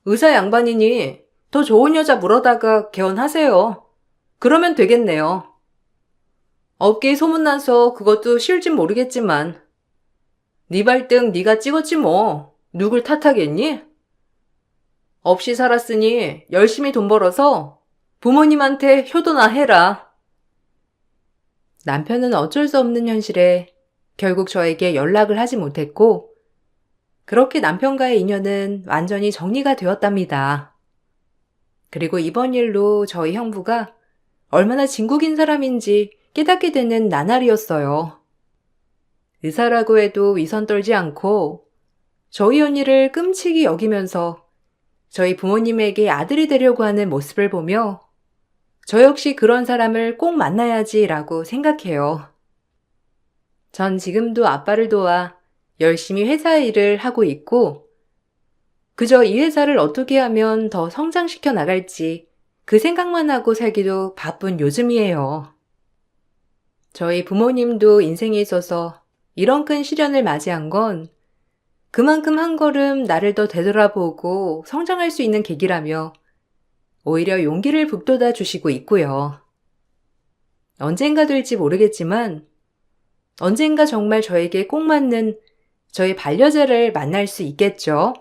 의사 양반이니 더 좋은 여자 물어다가 개원하세요. 그러면 되겠네요. 업계에 소문나서 그것도 쉬울진 모르겠지만 네 발등 네가 찍었지 뭐. 누굴 탓하겠니? 없이 살았으니 열심히 돈 벌어서 부모님한테 효도나 해라. 남편은 어쩔 수 없는 현실에 결국 저에게 연락을 하지 못했고 그렇게 남편과의 인연은 완전히 정리가 되었답니다. 그리고 이번 일로 저희 형부가 얼마나 진국인 사람인지 깨닫게 되는 나날이었어요. 의사라고 해도 위선 떨지 않고 저희 언니를 끔찍이 여기면서 저희 부모님에게 아들이 되려고 하는 모습을 보며 저 역시 그런 사람을 꼭 만나야지라고 생각해요. 전 지금도 아빠를 도와 열심히 회사 일을 하고 있고 그저 이 회사를 어떻게 하면 더 성장시켜 나갈지 그 생각만 하고 살기도 바쁜 요즘이에요. 저희 부모님도 인생에 있어서 이런 큰 시련을 맞이한 건 그만큼 한 걸음 나를 더 되돌아보고 성장할 수 있는 계기라며 오히려 용기를 북돋아 주시고 있고요. 언젠가 될지 모르겠지만 언젠가 정말 저에게 꼭 맞는 저의 반려자를 만날 수 있겠죠.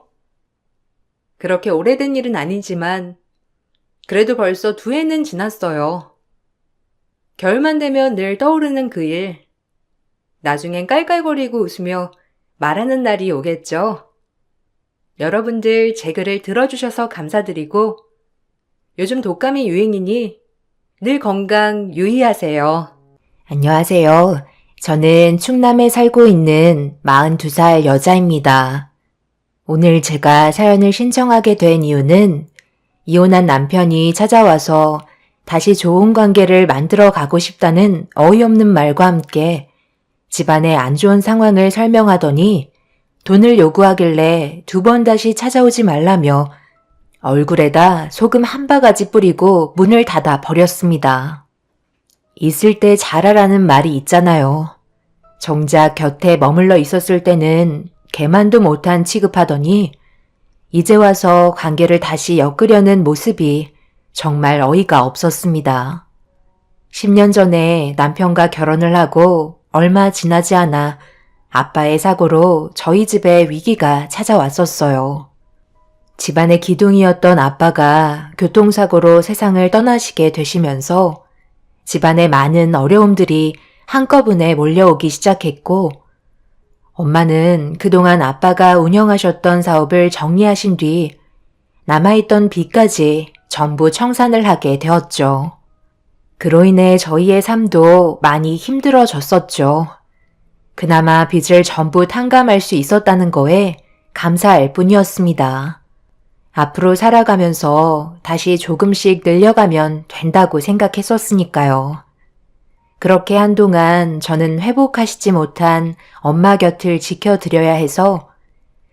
그렇게 오래된 일은 아니지만 그래도 벌써 2해는 지났어요. 겨울만 되면 늘 떠오르는 그 일. 나중엔 깔깔거리고 웃으며 말하는 날이 오겠죠. 여러분들 제 글을 들어주셔서 감사드리고 요즘 독감이 유행이니 늘 건강 유의하세요. 안녕하세요. 저는 충남에 살고 있는 42살 여자입니다. 오늘 제가 사연을 신청하게 된 이유는 이혼한 남편이 찾아와서 다시 좋은 관계를 만들어 가고 싶다는 어이없는 말과 함께 집안의 안 좋은 상황을 설명하더니 돈을 요구하길래 2번 다시 찾아오지 말라며 얼굴에다 소금 한 바가지 뿌리고 문을 닫아 버렸습니다. 있을 때 잘하라는 말이 있잖아요. 정작 곁에 머물러 있었을 때는 개만도 못한 취급하더니 이제 와서 관계를 다시 엮으려는 모습이 정말 어이가 없었습니다. 10년 전에 남편과 결혼을 하고 얼마 지나지 않아 아빠의 사고로 저희 집에 위기가 찾아왔었어요. 집안의 기둥이었던 아빠가 교통사고로 세상을 떠나시게 되시면서 집안에 많은 어려움들이 한꺼번에 몰려오기 시작했고 엄마는 그동안 아빠가 운영하셨던 사업을 정리하신 뒤 남아있던 빚까지 전부 청산을 하게 되었죠. 그로 인해 저희의 삶도 많이 힘들어졌었죠. 그나마 빚을 전부 탕감할 수 있었다는 거에 감사할 뿐이었습니다. 앞으로 살아가면서 다시 조금씩 늘려가면 된다고 생각했었으니까요. 그렇게 한동안 저는 회복하시지 못한 엄마 곁을 지켜드려야 해서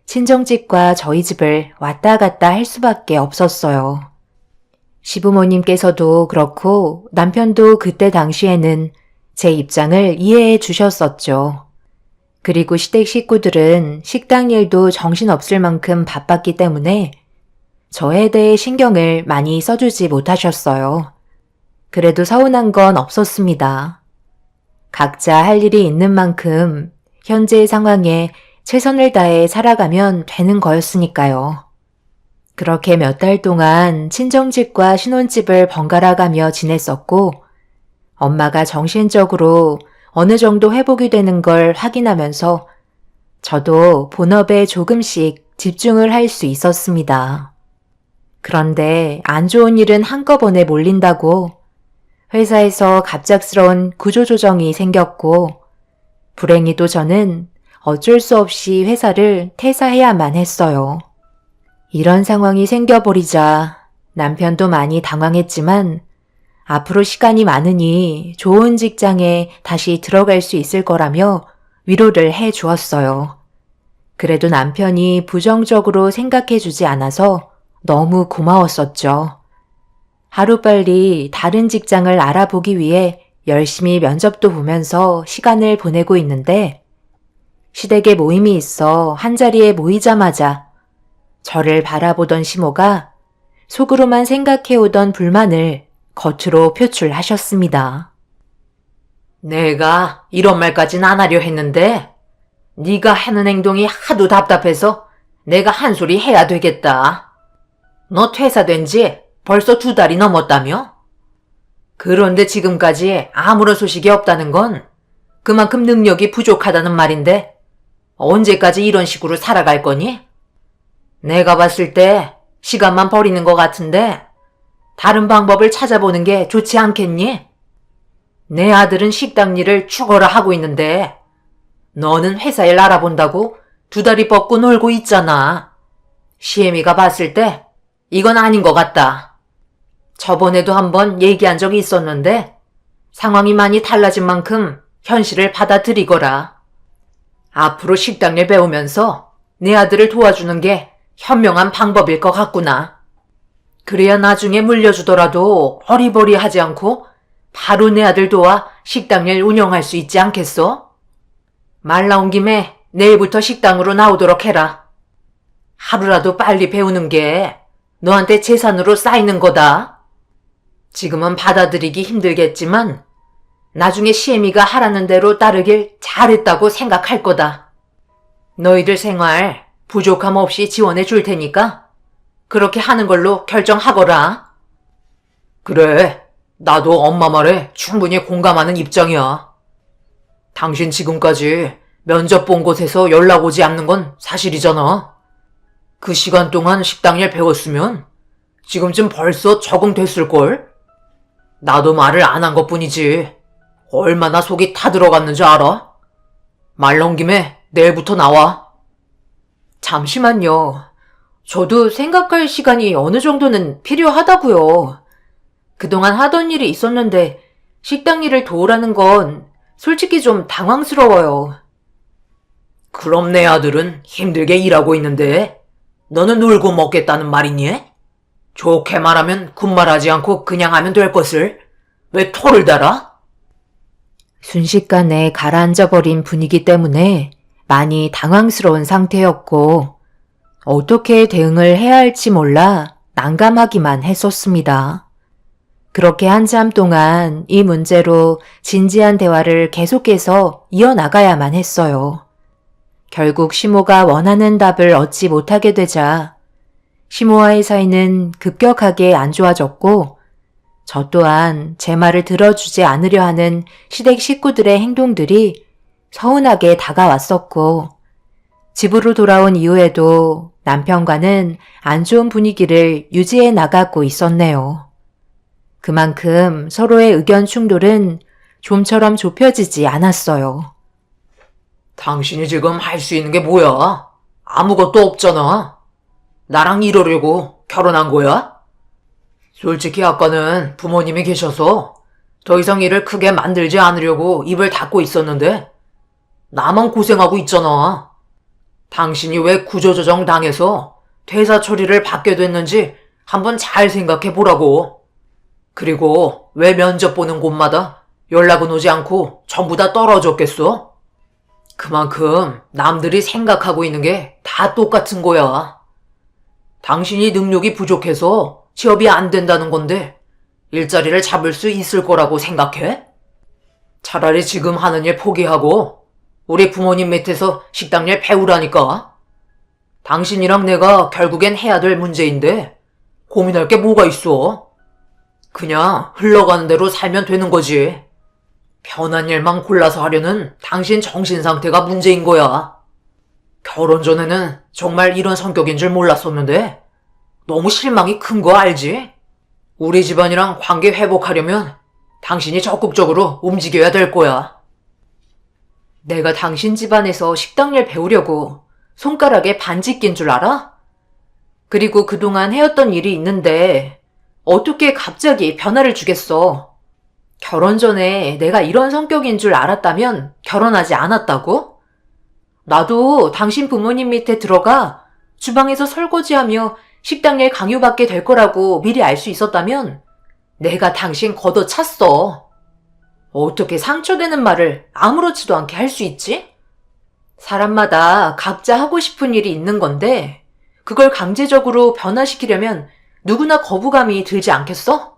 친정집과 저희 집을 왔다 갔다 할 수밖에 없었어요. 시부모님께서도 그렇고 남편도 그때 당시에는 제 입장을 이해해 주셨었죠. 그리고 시댁 식구들은 식당 일도 정신없을 만큼 바빴기 때문에 저에 대해 신경을 많이 써주지 못하셨어요. 그래도 서운한 건 없었습니다. 각자 할 일이 있는 만큼 현재의 상황에 최선을 다해 살아가면 되는 거였으니까요. 그렇게 몇 달 동안 친정집과 신혼집을 번갈아 가며 지냈었고 엄마가 정신적으로 어느 정도 회복이 되는 걸 확인하면서 저도 본업에 조금씩 집중을 할 수 있었습니다. 그런데 안 좋은 일은 한꺼번에 몰린다고 회사에서 갑작스러운 구조조정이 생겼고 불행히도 저는 어쩔 수 없이 회사를 퇴사해야만 했어요. 이런 상황이 생겨버리자 남편도 많이 당황했지만 앞으로 시간이 많으니 좋은 직장에 다시 들어갈 수 있을 거라며 위로를 해 주었어요. 그래도 남편이 부정적으로 생각해 주지 않아서 너무 고마웠었죠. 하루빨리 다른 직장을 알아보기 위해 열심히 면접도 보면서 시간을 보내고 있는데 시댁에 모임이 있어 한자리에 모이자마자 저를 바라보던 시모가 속으로만 생각해오던 불만을 겉으로 표출하셨습니다. 내가 이런 말까진 안 하려 했는데 네가 하는 행동이 하도 답답해서 내가 한 소리 해야 되겠다. 너 퇴사된 지 벌써 2달이 넘었다며? 그런데 지금까지 아무런 소식이 없다는 건 그만큼 능력이 부족하다는 말인데 언제까지 이런 식으로 살아갈 거니? 내가 봤을 때 시간만 버리는 것 같은데 다른 방법을 찾아보는 게 좋지 않겠니? 내 아들은 식당 일을 죽어라 하고 있는데 너는 회사 일 알아본다고 2다리 뻗고 놀고 있잖아. 시애미가 봤을 때 이건 아닌 것 같다. 저번에도 한번 얘기한 적이 있었는데 상황이 많이 달라진 만큼 현실을 받아들이거라. 앞으로 식당 일 배우면서 내 아들을 도와주는 게 현명한 방법일 것 같구나. 그래야 나중에 물려주더라도 어리버리하지 않고 바로 내 아들 도와 식당 일 운영할 수 있지 않겠어? 말 나온 김에 내일부터 식당으로 나오도록 해라. 하루라도 빨리 배우는 게 너한테 재산으로 쌓이는 거다. 지금은 받아들이기 힘들겠지만 나중에 시애미가 하라는 대로 따르길 잘했다고 생각할 거다. 너희들 생활 부족함 없이 지원해 줄 테니까 그렇게 하는 걸로 결정하거라. 그래, 나도 엄마 말에 충분히 공감하는 입장이야. 당신 지금까지 면접 본 곳에서 연락 오지 않는 건 사실이잖아. 그 시간 동안 식당 일 배웠으면 지금쯤 벌써 적응됐을걸? 나도 말을 안 한 것뿐이지. 얼마나 속이 타들어갔는지 알아? 말 넘 김에 내일부터 나와. 잠시만요. 저도 생각할 시간이 어느 정도는 필요하다고요. 그동안 하던 일이 있었는데 식당 일을 도우라는 건 솔직히 좀 당황스러워요. 그럼 내 아들은 힘들게 일하고 있는데 너는 놀고 먹겠다는 말이니? 좋게 말하면 군말하지 않고 그냥 하면 될 것을 왜 토를 달아? 순식간에 가라앉아버린 분위기 때문에 많이 당황스러운 상태였고 어떻게 대응을 해야 할지 몰라 난감하기만 했었습니다. 그렇게 한참 동안 이 문제로 진지한 대화를 계속해서 이어나가야만 했어요. 결국 시모가 원하는 답을 얻지 못하게 되자 시모와의 사이는 급격하게 안 좋아졌고 저 또한 제 말을 들어주지 않으려 하는 시댁 식구들의 행동들이 서운하게 다가왔었고 집으로 돌아온 이후에도 남편과는 안 좋은 분위기를 유지해 나가고 있었네요. 그만큼 서로의 의견 충돌은 좀처럼 좁혀지지 않았어요. 당신이 지금 할 수 있는 게 뭐야? 아무것도 없잖아. 나랑 이러려고 결혼한 거야? 솔직히 아까는 부모님이 계셔서 더 이상 일을 크게 만들지 않으려고 입을 닫고 있었는데 나만 고생하고 있잖아. 당신이 왜 구조조정 당해서 퇴사 처리를 받게 됐는지 한번 잘 생각해 보라고. 그리고 왜 면접 보는 곳마다 연락은 오지 않고 전부 다 떨어졌겠어? 그만큼 남들이 생각하고 있는 게 다 똑같은 거야. 당신이 능력이 부족해서 취업이 안 된다는 건데 일자리를 잡을 수 있을 거라고 생각해? 차라리 지금 하는 일 포기하고 우리 부모님 밑에서 식당 일 배우라니까. 당신이랑 내가 결국엔 해야 될 문제인데 고민할 게 뭐가 있어? 그냥 흘러가는 대로 살면 되는 거지. 편한 일만 골라서 하려는 당신 정신 상태가 문제인 거야. 결혼 전에는 정말 이런 성격인 줄 몰랐었는데 너무 실망이 큰 거 알지? 우리 집안이랑 관계 회복하려면 당신이 적극적으로 움직여야 될 거야. 내가 당신 집안에서 식당 일 배우려고 손가락에 반지 낀 줄 알아? 그리고 그동안 해왔던 일이 있는데 어떻게 갑자기 변화를 주겠어? 결혼 전에 내가 이런 성격인 줄 알았다면 결혼하지 않았다고? 나도 당신 부모님 밑에 들어가 주방에서 설거지하며 식당 일 강요받게 될 거라고 미리 알 수 있었다면 내가 당신 걷어찼어. 어떻게 상처되는 말을 아무렇지도 않게 할 수 있지? 사람마다 각자 하고 싶은 일이 있는 건데 그걸 강제적으로 변화시키려면 누구나 거부감이 들지 않겠어?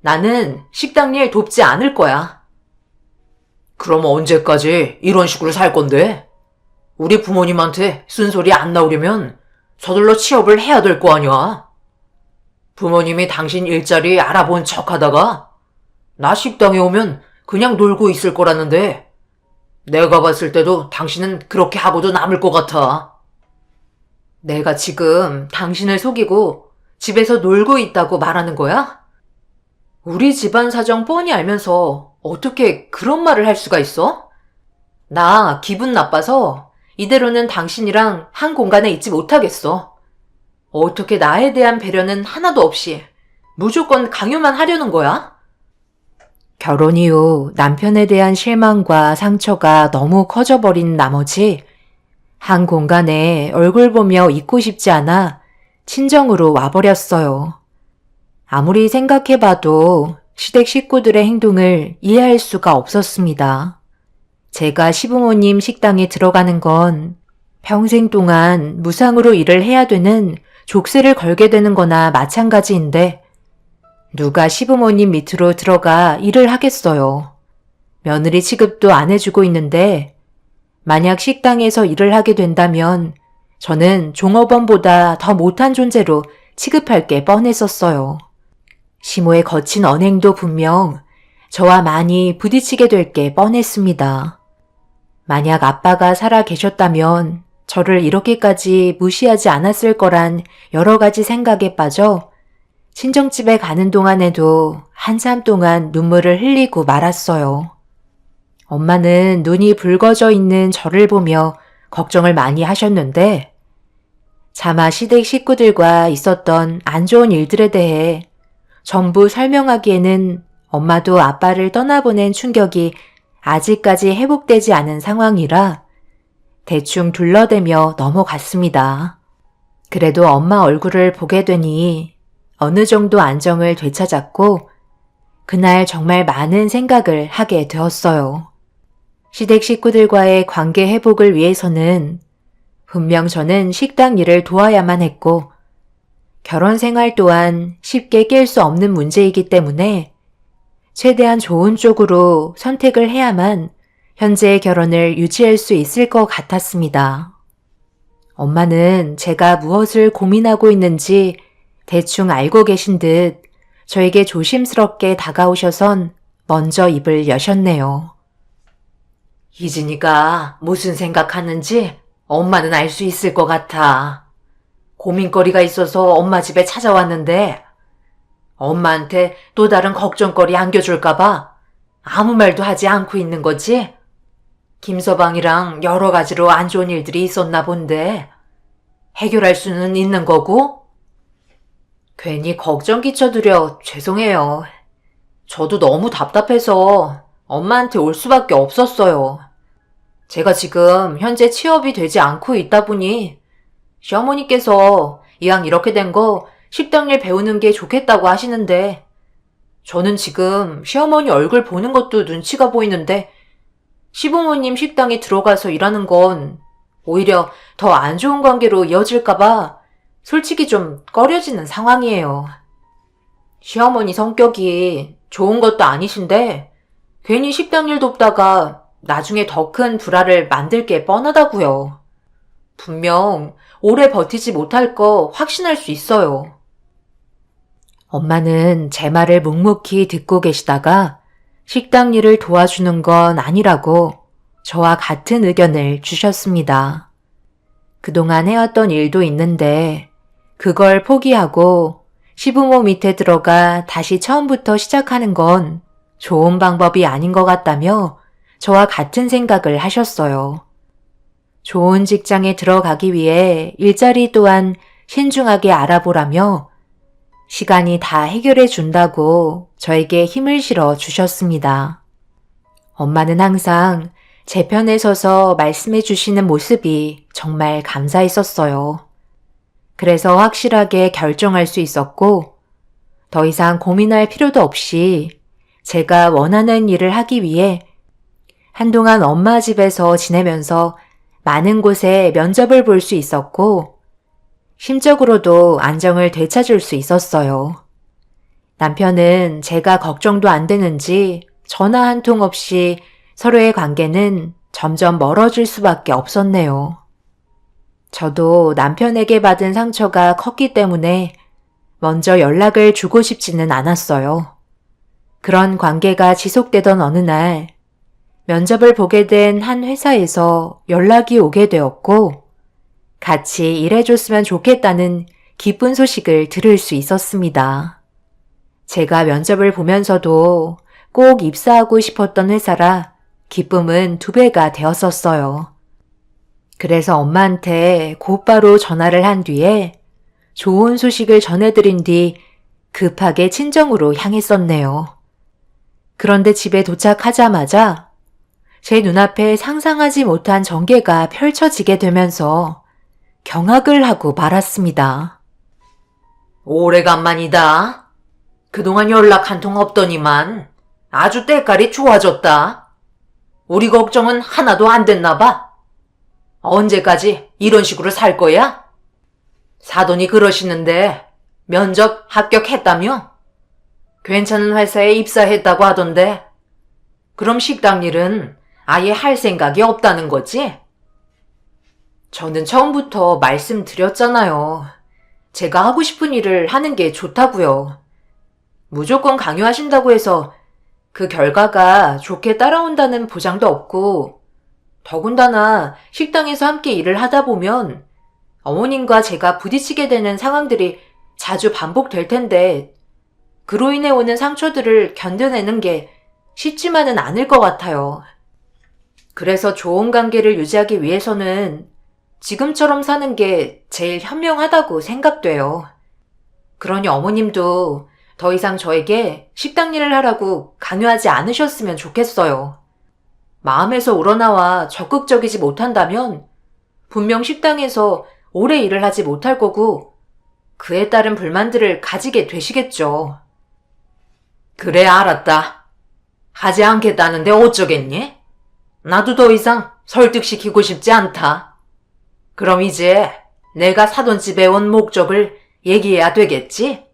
나는 식당 일 돕지 않을 거야. 그럼 언제까지 이런 식으로 살 건데? 우리 부모님한테 쓴소리 안 나오려면 서둘러 취업을 해야 될 거 아니야. 부모님이 당신 일자리 알아본 척 하다가 나 식당에 오면 그냥 놀고 있을 거라는데 내가 봤을 때도 당신은 그렇게 하고도 남을 것 같아. 내가 지금 당신을 속이고 집에서 놀고 있다고 말하는 거야? 우리 집안 사정 뻔히 알면서 어떻게 그런 말을 할 수가 있어? 나 기분 나빠서 이대로는 당신이랑 한 공간에 있지 못하겠어. 어떻게 나에 대한 배려는 하나도 없이 무조건 강요만 하려는 거야? 결혼 이후 남편에 대한 실망과 상처가 너무 커져버린 나머지 한 공간에 얼굴 보며 있고 싶지 않아 친정으로 와버렸어요. 아무리 생각해봐도 시댁 식구들의 행동을 이해할 수가 없었습니다. 제가 시부모님 식당에 들어가는 건 평생 동안 무상으로 일을 해야 되는 족쇄를 걸게 되는 거나 마찬가지인데 누가 시부모님 밑으로 들어가 일을 하겠어요. 며느리 취급도 안 해주고 있는데 만약 식당에서 일을 하게 된다면 저는 종업원보다 더 못한 존재로 취급할 게 뻔했었어요. 시모의 거친 언행도 분명 저와 많이 부딪히게 될 게 뻔했습니다. 만약 아빠가 살아 계셨다면 저를 이렇게까지 무시하지 않았을 거란 여러 가지 생각에 빠져 친정집에 가는 동안에도 한참 동안 눈물을 흘리고 말았어요. 엄마는 눈이 붉어져 있는 저를 보며 걱정을 많이 하셨는데 차마 시댁 식구들과 있었던 안 좋은 일들에 대해 전부 설명하기에는 엄마도 아빠를 떠나보낸 충격이 아직까지 회복되지 않은 상황이라 대충 둘러대며 넘어갔습니다. 그래도 엄마 얼굴을 보게 되니 어느 정도 안정을 되찾았고 그날 정말 많은 생각을 하게 되었어요. 시댁 식구들과의 관계 회복을 위해서는 분명 저는 식당 일을 도와야만 했고 결혼 생활 또한 쉽게 깰 수 없는 문제이기 때문에 최대한 좋은 쪽으로 선택을 해야만 현재의 결혼을 유지할 수 있을 것 같았습니다. 엄마는 제가 무엇을 고민하고 있는지 대충 알고 계신 듯 저에게 조심스럽게 다가오셔선 먼저 입을 여셨네요. 희진이가 무슨 생각하는지 엄마는 알 수 있을 것 같아. 고민거리가 있어서 엄마 집에 찾아왔는데 엄마한테 또 다른 걱정거리 안겨줄까봐 아무 말도 하지 않고 있는 거지? 김서방이랑 여러 가지로 안 좋은 일들이 있었나 본데 해결할 수는 있는 거고? 괜히 걱정 끼쳐드려 죄송해요. 저도 너무 답답해서 엄마한테 올 수밖에 없었어요. 제가 지금 현재 취업이 되지 않고 있다 보니 시어머니께서 이왕 이렇게 된 거 식당 일 배우는 게 좋겠다고 하시는데 저는 지금 시어머니 얼굴 보는 것도 눈치가 보이는데 시부모님 식당에 들어가서 일하는 건 오히려 더 안 좋은 관계로 이어질까봐 솔직히 좀 꺼려지는 상황이에요. 시어머니 성격이 좋은 것도 아니신데 괜히 식당 일 돕다가 나중에 더 큰 불화를 만들 게 뻔하다고요. 분명 오래 버티지 못할 거 확신할 수 있어요. 엄마는 제 말을 묵묵히 듣고 계시다가 식당 일을 도와주는 건 아니라고 저와 같은 의견을 주셨습니다. 그동안 해왔던 일도 있는데 그걸 포기하고 시부모 밑에 들어가 다시 처음부터 시작하는 건 좋은 방법이 아닌 것 같다며 저와 같은 생각을 하셨어요. 좋은 직장에 들어가기 위해 일자리 또한 신중하게 알아보라며 시간이 다 해결해 준다고 저에게 힘을 실어 주셨습니다. 엄마는 항상 제 편에 서서 말씀해 주시는 모습이 정말 감사했었어요. 그래서 확실하게 결정할 수 있었고 더 이상 고민할 필요도 없이 제가 원하는 일을 하기 위해 한동안 엄마 집에서 지내면서 많은 곳에 면접을 볼 수 있었고 심적으로도 안정을 되찾을 수 있었어요. 남편은 제가 걱정도 안 되는지 전화 한 통 없이 서로의 관계는 점점 멀어질 수밖에 없었네요. 저도 남편에게 받은 상처가 컸기 때문에 먼저 연락을 주고 싶지는 않았어요. 그런 관계가 지속되던 어느 날 면접을 보게 된 한 회사에서 연락이 오게 되었고 같이 일해줬으면 좋겠다는 기쁜 소식을 들을 수 있었습니다. 제가 면접을 보면서도 꼭 입사하고 싶었던 회사라 기쁨은 2배가 되었었어요. 그래서 엄마한테 곧바로 전화를 한 뒤에 좋은 소식을 전해드린 뒤 급하게 친정으로 향했었네요. 그런데 집에 도착하자마자 제 눈앞에 상상하지 못한 전개가 펼쳐지게 되면서 경악을 하고 말았습니다. 오래간만이다. 그동안 연락 한 통 없더니만 아주 때깔이 좋아졌다. 우리 걱정은 하나도 안 됐나 봐. 언제까지 이런 식으로 살 거야? 사돈이 그러시는데 면접 합격했다며? 괜찮은 회사에 입사했다고 하던데 그럼 식당 일은 아예 할 생각이 없다는 거지? 저는 처음부터 말씀드렸잖아요. 제가 하고 싶은 일을 하는 게 좋다고요. 무조건 강요하신다고 해서 그 결과가 좋게 따라온다는 보장도 없고 더군다나 식당에서 함께 일을 하다 보면 어머님과 제가 부딪히게 되는 상황들이 자주 반복될 텐데 그로 인해 오는 상처들을 견뎌내는 게 쉽지만은 않을 것 같아요. 그래서 좋은 관계를 유지하기 위해서는 지금처럼 사는 게 제일 현명하다고 생각돼요. 그러니 어머님도 더 이상 저에게 식당 일을 하라고 강요하지 않으셨으면 좋겠어요. 마음에서 우러나와 적극적이지 못한다면 분명 식당에서 오래 일을 하지 못할 거고 그에 따른 불만들을 가지게 되시겠죠. 그래, 알았다. 하지 않겠다는데 어쩌겠니? 나도 더 이상 설득시키고 싶지 않다. 그럼 이제 내가 사돈집에 온 목적을 얘기해야 되겠지?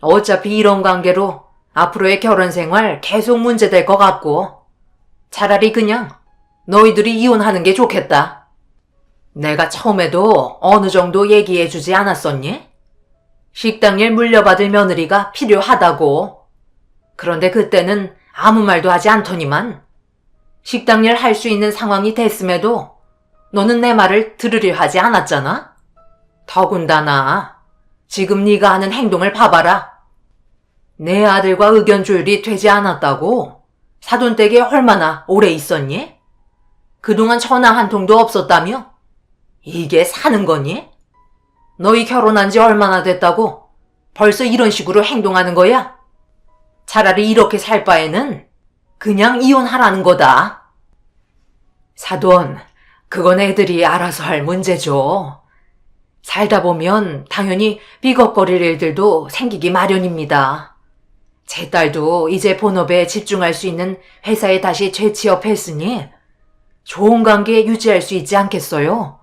어차피 이런 관계로 앞으로의 결혼 생활 계속 문제될 것 같고 차라리 그냥 너희들이 이혼하는 게 좋겠다. 내가 처음에도 어느 정도 얘기해주지 않았었니? 식당 일 물려받을 며느리가 필요하다고. 그런데 그때는 아무 말도 하지 않더니만 식당 일 할 수 있는 상황이 됐음에도 너는 내 말을 들으려 하지 않았잖아? 더군다나 지금 네가 하는 행동을 봐봐라. 내 아들과 의견 조율이 되지 않았다고 사돈댁에 얼마나 오래 있었니? 그동안 전화 한 통도 없었다며? 이게 사는 거니? 너희 결혼한 지 얼마나 됐다고 벌써 이런 식으로 행동하는 거야? 차라리 이렇게 살 바에는 그냥 이혼하라는 거다. 사돈, 그건 애들이 알아서 할 문제죠. 살다 보면 당연히 삐걱거릴 일들도 생기기 마련입니다. 제 딸도 이제 본업에 집중할 수 있는 회사에 다시 재취업했으니 좋은 관계 유지할 수 있지 않겠어요?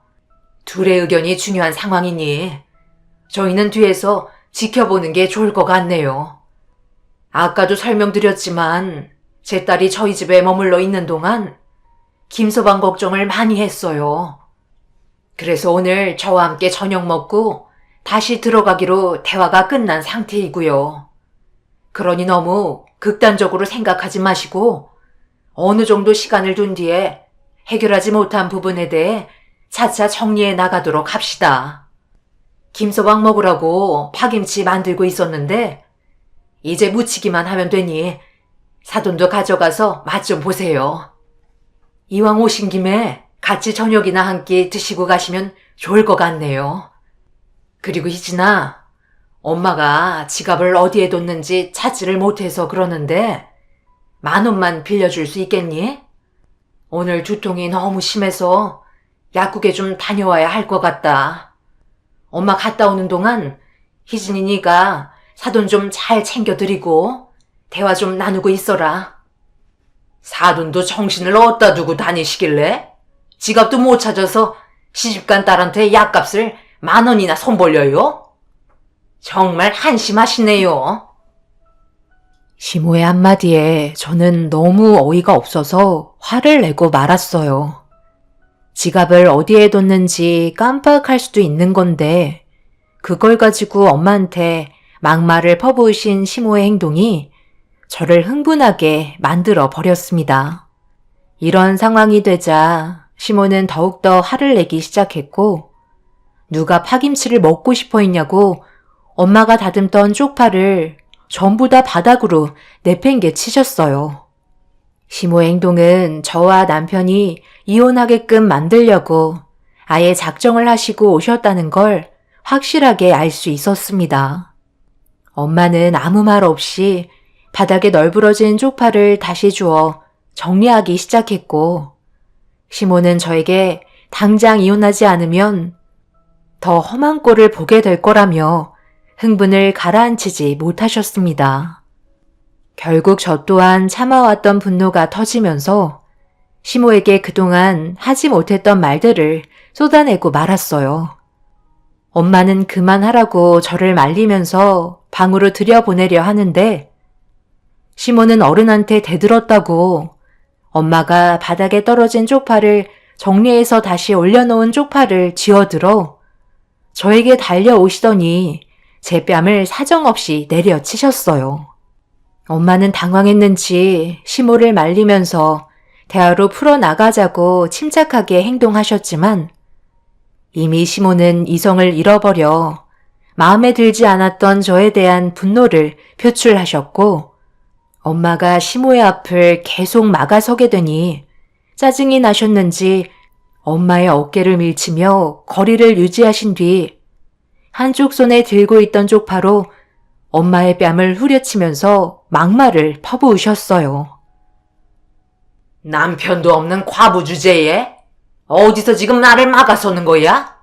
둘의 의견이 중요한 상황이니 저희는 뒤에서 지켜보는 게 좋을 것 같네요. 아까도 설명드렸지만 제 딸이 저희 집에 머물러 있는 동안 김서방 걱정을 많이 했어요. 그래서 오늘 저와 함께 저녁 먹고 다시 들어가기로 대화가 끝난 상태이고요. 그러니 너무 극단적으로 생각하지 마시고 어느 정도 시간을 둔 뒤에 해결하지 못한 부분에 대해 차차 정리해 나가도록 합시다. 김서방 먹으라고 파김치 만들고 있었는데 이제 무치기만 하면 되니 사돈도 가져가서 맛 좀 보세요. 이왕 오신 김에 같이 저녁이나 한 끼 드시고 가시면 좋을 것 같네요. 그리고 희진아, 엄마가 지갑을 어디에 뒀는지 찾지를 못해서 그러는데 10,000원만 빌려줄 수 있겠니? 오늘 두통이 너무 심해서 약국에 좀 다녀와야 할 것 같다. 엄마 갔다 오는 동안 희진이 네가 사돈 좀 잘 챙겨드리고 대화 좀 나누고 있어라. 사돈도 정신을 어디다 두고 다니시길래? 지갑도 못 찾아서 시집간 딸한테 약값을 10,000원이나 손벌려요? 정말 한심하시네요. 시모의 한마디에 저는 너무 어이가 없어서 화를 내고 말았어요. 지갑을 어디에 뒀는지 깜빡할 수도 있는 건데 그걸 가지고 엄마한테 막말을 퍼부으신 시모의 행동이 저를 흥분하게 만들어 버렸습니다. 이런 상황이 되자 시모는 더욱더 화를 내기 시작했고 누가 파김치를 먹고 싶어 했냐고 엄마가 다듬던 쪽파를 전부 다 바닥으로 내팽개치셨어요. 시모의 행동은 저와 남편이 이혼하게끔 만들려고 아예 작정을 하시고 오셨다는 걸 확실하게 알 수 있었습니다. 엄마는 아무 말 없이 바닥에 널브러진 쪽파를 다시 주워 정리하기 시작했고 시모는 저에게 당장 이혼하지 않으면 더 험한 꼴을 보게 될 거라며 흥분을 가라앉히지 못하셨습니다. 결국 저 또한 참아왔던 분노가 터지면서 시모에게 그동안 하지 못했던 말들을 쏟아내고 말았어요. 엄마는 그만하라고 저를 말리면서 방으로 들여보내려 하는데 시모는 어른한테 대들었다고 엄마가 바닥에 떨어진 쪽파를 정리해서 다시 올려놓은 쪽파를 쥐어들어 저에게 달려오시더니 제 뺨을 사정없이 내려치셨어요. 엄마는 당황했는지 시모를 말리면서 대화로 풀어나가자고 침착하게 행동하셨지만 이미 시모는 이성을 잃어버려 마음에 들지 않았던 저에 대한 분노를 표출하셨고 엄마가 시모의 앞을 계속 막아서게 되니 짜증이 나셨는지 엄마의 어깨를 밀치며 거리를 유지하신 뒤 한쪽 손에 들고 있던 쪽파로 엄마의 뺨을 후려치면서 막말을 퍼부으셨어요. 남편도 없는 과부 주제에 어디서 지금 나를 막아서는 거야?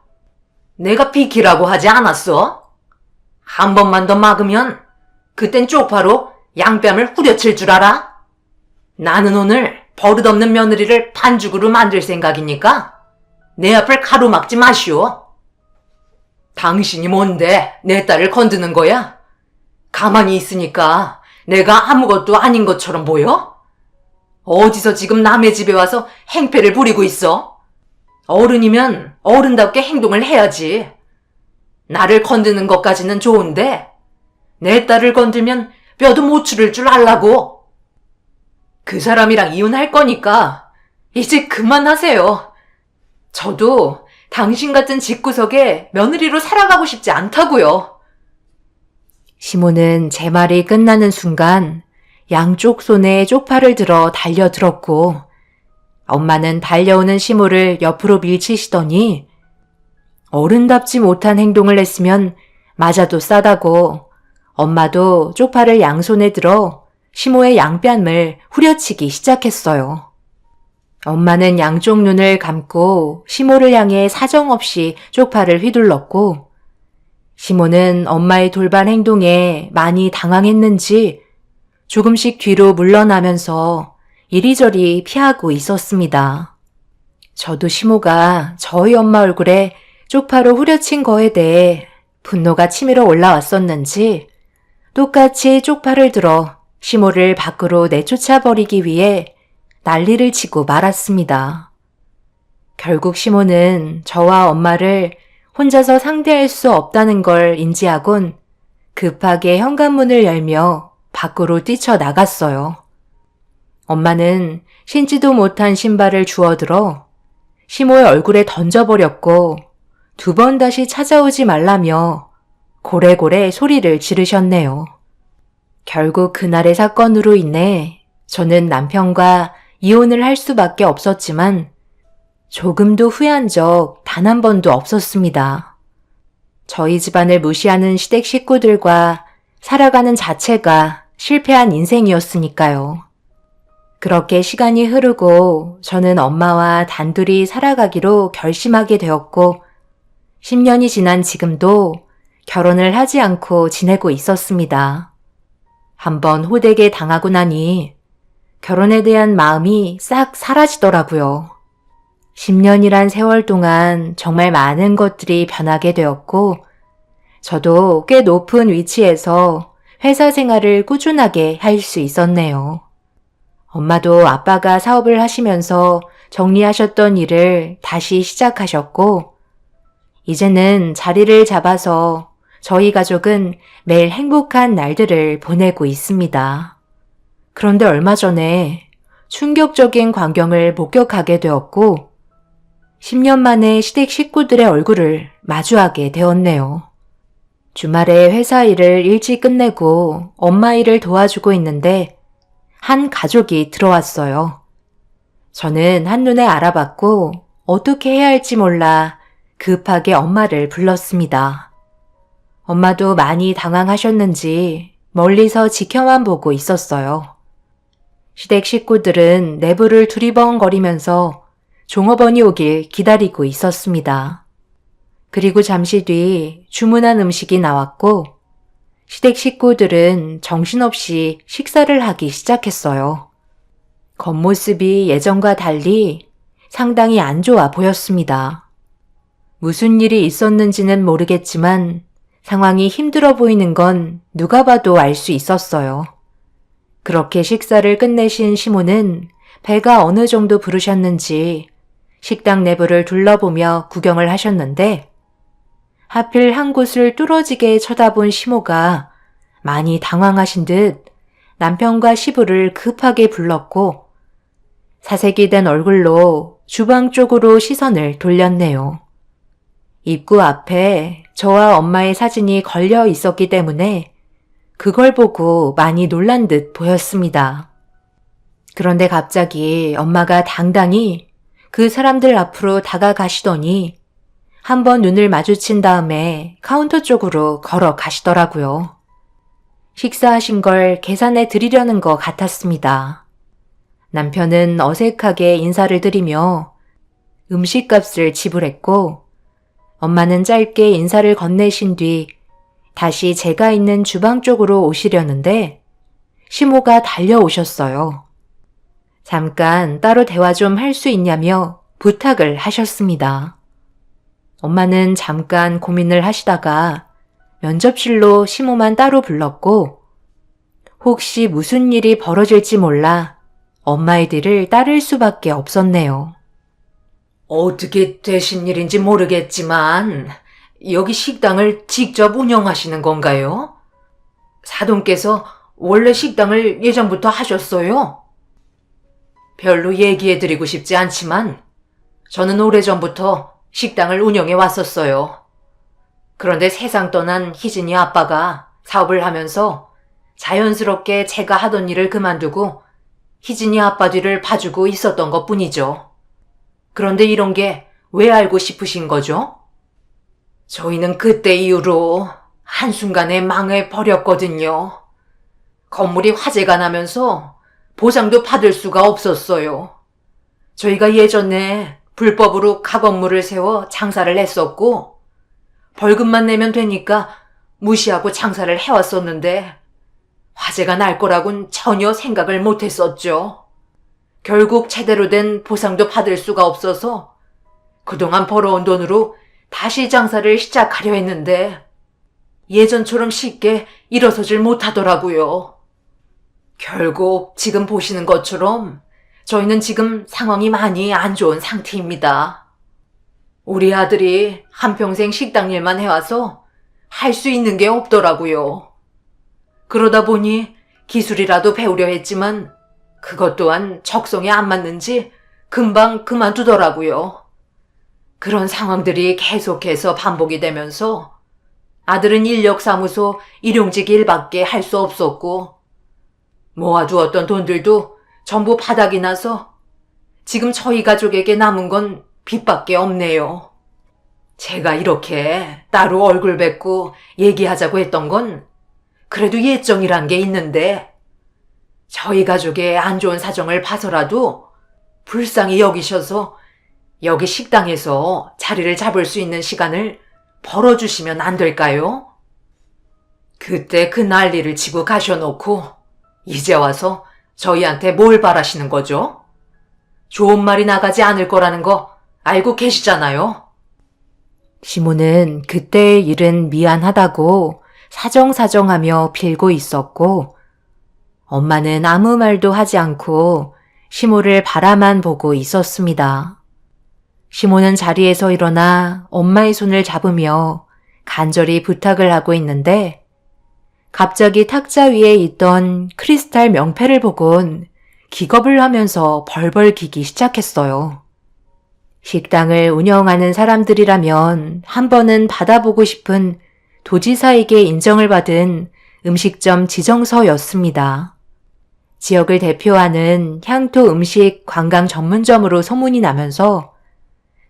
내가 비키라고 하지 않았어? 한 번만 더 막으면 그땐 쪽파로 양뺨을 후려칠 줄 알아? 나는 오늘 버릇없는 며느리를 반죽으로 만들 생각이니까 내 앞을 가로막지 마시오. 당신이 뭔데 내 딸을 건드는 거야? 가만히 있으니까 내가 아무것도 아닌 것처럼 보여? 어디서 지금 남의 집에 와서 행패를 부리고 있어? 어른이면 어른답게 행동을 해야지. 나를 건드는 것까지는 좋은데 내 딸을 건들면 뼈도 못 추릴 줄 알라고. 그 사람이랑 이혼할 거니까 이제 그만하세요. 저도 당신 같은 집구석에 며느리로 살아가고 싶지 않다고요. 시모는 제 말이 끝나는 순간 양쪽 손에 쪽파를 들어 달려들었고 엄마는 달려오는 시모를 옆으로 밀치시더니 어른답지 못한 행동을 했으면 맞아도 싸다고 엄마도 쪽파를 양손에 들어 시모의 양뺨을 후려치기 시작했어요. 엄마는 양쪽 눈을 감고 시모를 향해 사정없이 쪽파를 휘둘렀고 시모는 엄마의 돌발 행동에 많이 당황했는지 조금씩 뒤로 물러나면서 이리저리 피하고 있었습니다. 저도 시모가 저희 엄마 얼굴에 쪽파로 후려친 거에 대해 분노가 치밀어 올라왔었는지 똑같이 쪽파를 들어 시모를 밖으로 내쫓아버리기 위해 난리를 치고 말았습니다. 결국 시모는 저와 엄마를 혼자서 상대할 수 없다는 걸 인지하곤 급하게 현관문을 열며 밖으로 뛰쳐나갔어요. 엄마는 신지도 못한 신발을 주워들어 시모의 얼굴에 던져버렸고 2번 다시 찾아오지 말라며 고래고래 소리를 지르셨네요. 결국 그날의 사건으로 인해 저는 남편과 이혼을 할 수밖에 없었지만 조금도 후회한 적 단 한 번도 없었습니다. 저희 집안을 무시하는 시댁 식구들과 살아가는 자체가 실패한 인생이었으니까요. 그렇게 시간이 흐르고 저는 엄마와 단둘이 살아가기로 결심하게 되었고 10년이 지난 지금도 결혼을 하지 않고 지내고 있었습니다. 한번 호되게 당하고 나니 결혼에 대한 마음이 싹 사라지더라고요. 10년이란 세월 동안 정말 많은 것들이 변하게 되었고 저도 꽤 높은 위치에서 회사 생활을 꾸준하게 할 수 있었네요. 엄마도 아빠가 사업을 하시면서 정리하셨던 일을 다시 시작하셨고 이제는 자리를 잡아서 저희 가족은 매일 행복한 날들을 보내고 있습니다. 그런데 얼마 전에 충격적인 광경을 목격하게 되었고 10년 만에 시댁 식구들의 얼굴을 마주하게 되었네요. 주말에 회사 일을 일찍 끝내고 엄마 일을 도와주고 있는데 한 가족이 들어왔어요. 저는 한눈에 알아봤고 어떻게 해야 할지 몰라 급하게 엄마를 불렀습니다. 엄마도 많이 당황하셨는지 멀리서 지켜만 보고 있었어요. 시댁 식구들은 내부를 두리번거리면서 종업원이 오길 기다리고 있었습니다. 그리고 잠시 뒤 주문한 음식이 나왔고 시댁 식구들은 정신없이 식사를 하기 시작했어요. 겉모습이 예전과 달리 상당히 안 좋아 보였습니다. 무슨 일이 있었는지는 모르겠지만 상황이 힘들어 보이는 건 누가 봐도 알 수 있었어요. 그렇게 식사를 끝내신 시모는 배가 어느 정도 부르셨는지 식당 내부를 둘러보며 구경을 하셨는데 하필 한 곳을 뚫어지게 쳐다본 시모가 많이 당황하신 듯 남편과 시부를 급하게 불렀고 사색이 된 얼굴로 주방 쪽으로 시선을 돌렸네요. 입구 앞에 저와 엄마의 사진이 걸려 있었기 때문에 그걸 보고 많이 놀란 듯 보였습니다. 그런데 갑자기 엄마가 당당히 그 사람들 앞으로 다가가시더니 한번 눈을 마주친 다음에 카운터 쪽으로 걸어가시더라고요. 식사하신 걸 계산해 드리려는 것 같았습니다. 남편은 어색하게 인사를 드리며 음식값을 지불했고 엄마는 짧게 인사를 건네신 뒤 다시 제가 있는 주방 쪽으로 오시려는데 시모가 달려오셨어요. 잠깐 따로 대화 좀 할 수 있냐며 부탁을 하셨습니다. 엄마는 잠깐 고민을 하시다가 면접실로 시모만 따로 불렀고 혹시 무슨 일이 벌어질지 몰라 엄마의 뒤를 따를 수밖에 없었네요. 어떻게 되신 일인지 모르겠지만 여기 식당을 직접 운영하시는 건가요? 사돈께서 원래 식당을 예전부터 하셨어요? 별로 얘기해드리고 싶지 않지만 저는 오래전부터 식당을 운영해 왔었어요. 그런데 세상 떠난 희진이 아빠가 사업을 하면서 자연스럽게 제가 하던 일을 그만두고 희진이 아빠 뒤를 봐주고 있었던 것뿐이죠. 그런데 이런 게 왜 알고 싶으신 거죠? 저희는 그때 이후로 한순간에 망해버렸거든요. 건물이 화재가 나면서 보상도 받을 수가 없었어요. 저희가 예전에 불법으로 가건물을 세워 장사를 했었고 벌금만 내면 되니까 무시하고 장사를 해왔었는데 화재가 날 거라곤 전혀 생각을 못했었죠. 결국 제대로 된 보상도 받을 수가 없어서 그동안 벌어온 돈으로 다시 장사를 시작하려 했는데 예전처럼 쉽게 일어서질 못하더라고요. 결국 지금 보시는 것처럼 저희는 지금 상황이 많이 안 좋은 상태입니다. 우리 아들이 한평생 식당 일만 해와서 할 수 있는 게 없더라고요. 그러다 보니 기술이라도 배우려 했지만 그것 또한 적성에 안 맞는지 금방 그만두더라고요. 그런 상황들이 계속해서 반복이 되면서 아들은 인력사무소 일용직 일밖에 할 수 없었고 모아두었던 돈들도 전부 바닥이 나서 지금 저희 가족에게 남은 건 빚밖에 없네요. 제가 이렇게 따로 얼굴 뵙고 얘기하자고 했던 건 그래도 예정이란 게 있는데 저희 가족의 안 좋은 사정을 봐서라도 불쌍히 여기셔서 여기 식당에서 자리를 잡을 수 있는 시간을 벌어주시면 안 될까요? 그때 그 난리를 치고 가셔놓고 이제 와서 저희한테 뭘 바라시는 거죠? 좋은 말이 나가지 않을 거라는 거 알고 계시잖아요. 시모는 그때의 일은 미안하다고 사정사정하며 빌고 있었고 엄마는 아무 말도 하지 않고 시모를 바라만 보고 있었습니다. 시모는 자리에서 일어나 엄마의 손을 잡으며 간절히 부탁을 하고 있는데 갑자기 탁자 위에 있던 크리스탈 명패를 보곤 기겁을 하면서 벌벌 기기 시작했어요. 식당을 운영하는 사람들이라면 한 번은 받아보고 싶은 도지사에게 인정을 받은 음식점 지정서였습니다. 지역을 대표하는 향토 음식 관광 전문점으로 소문이 나면서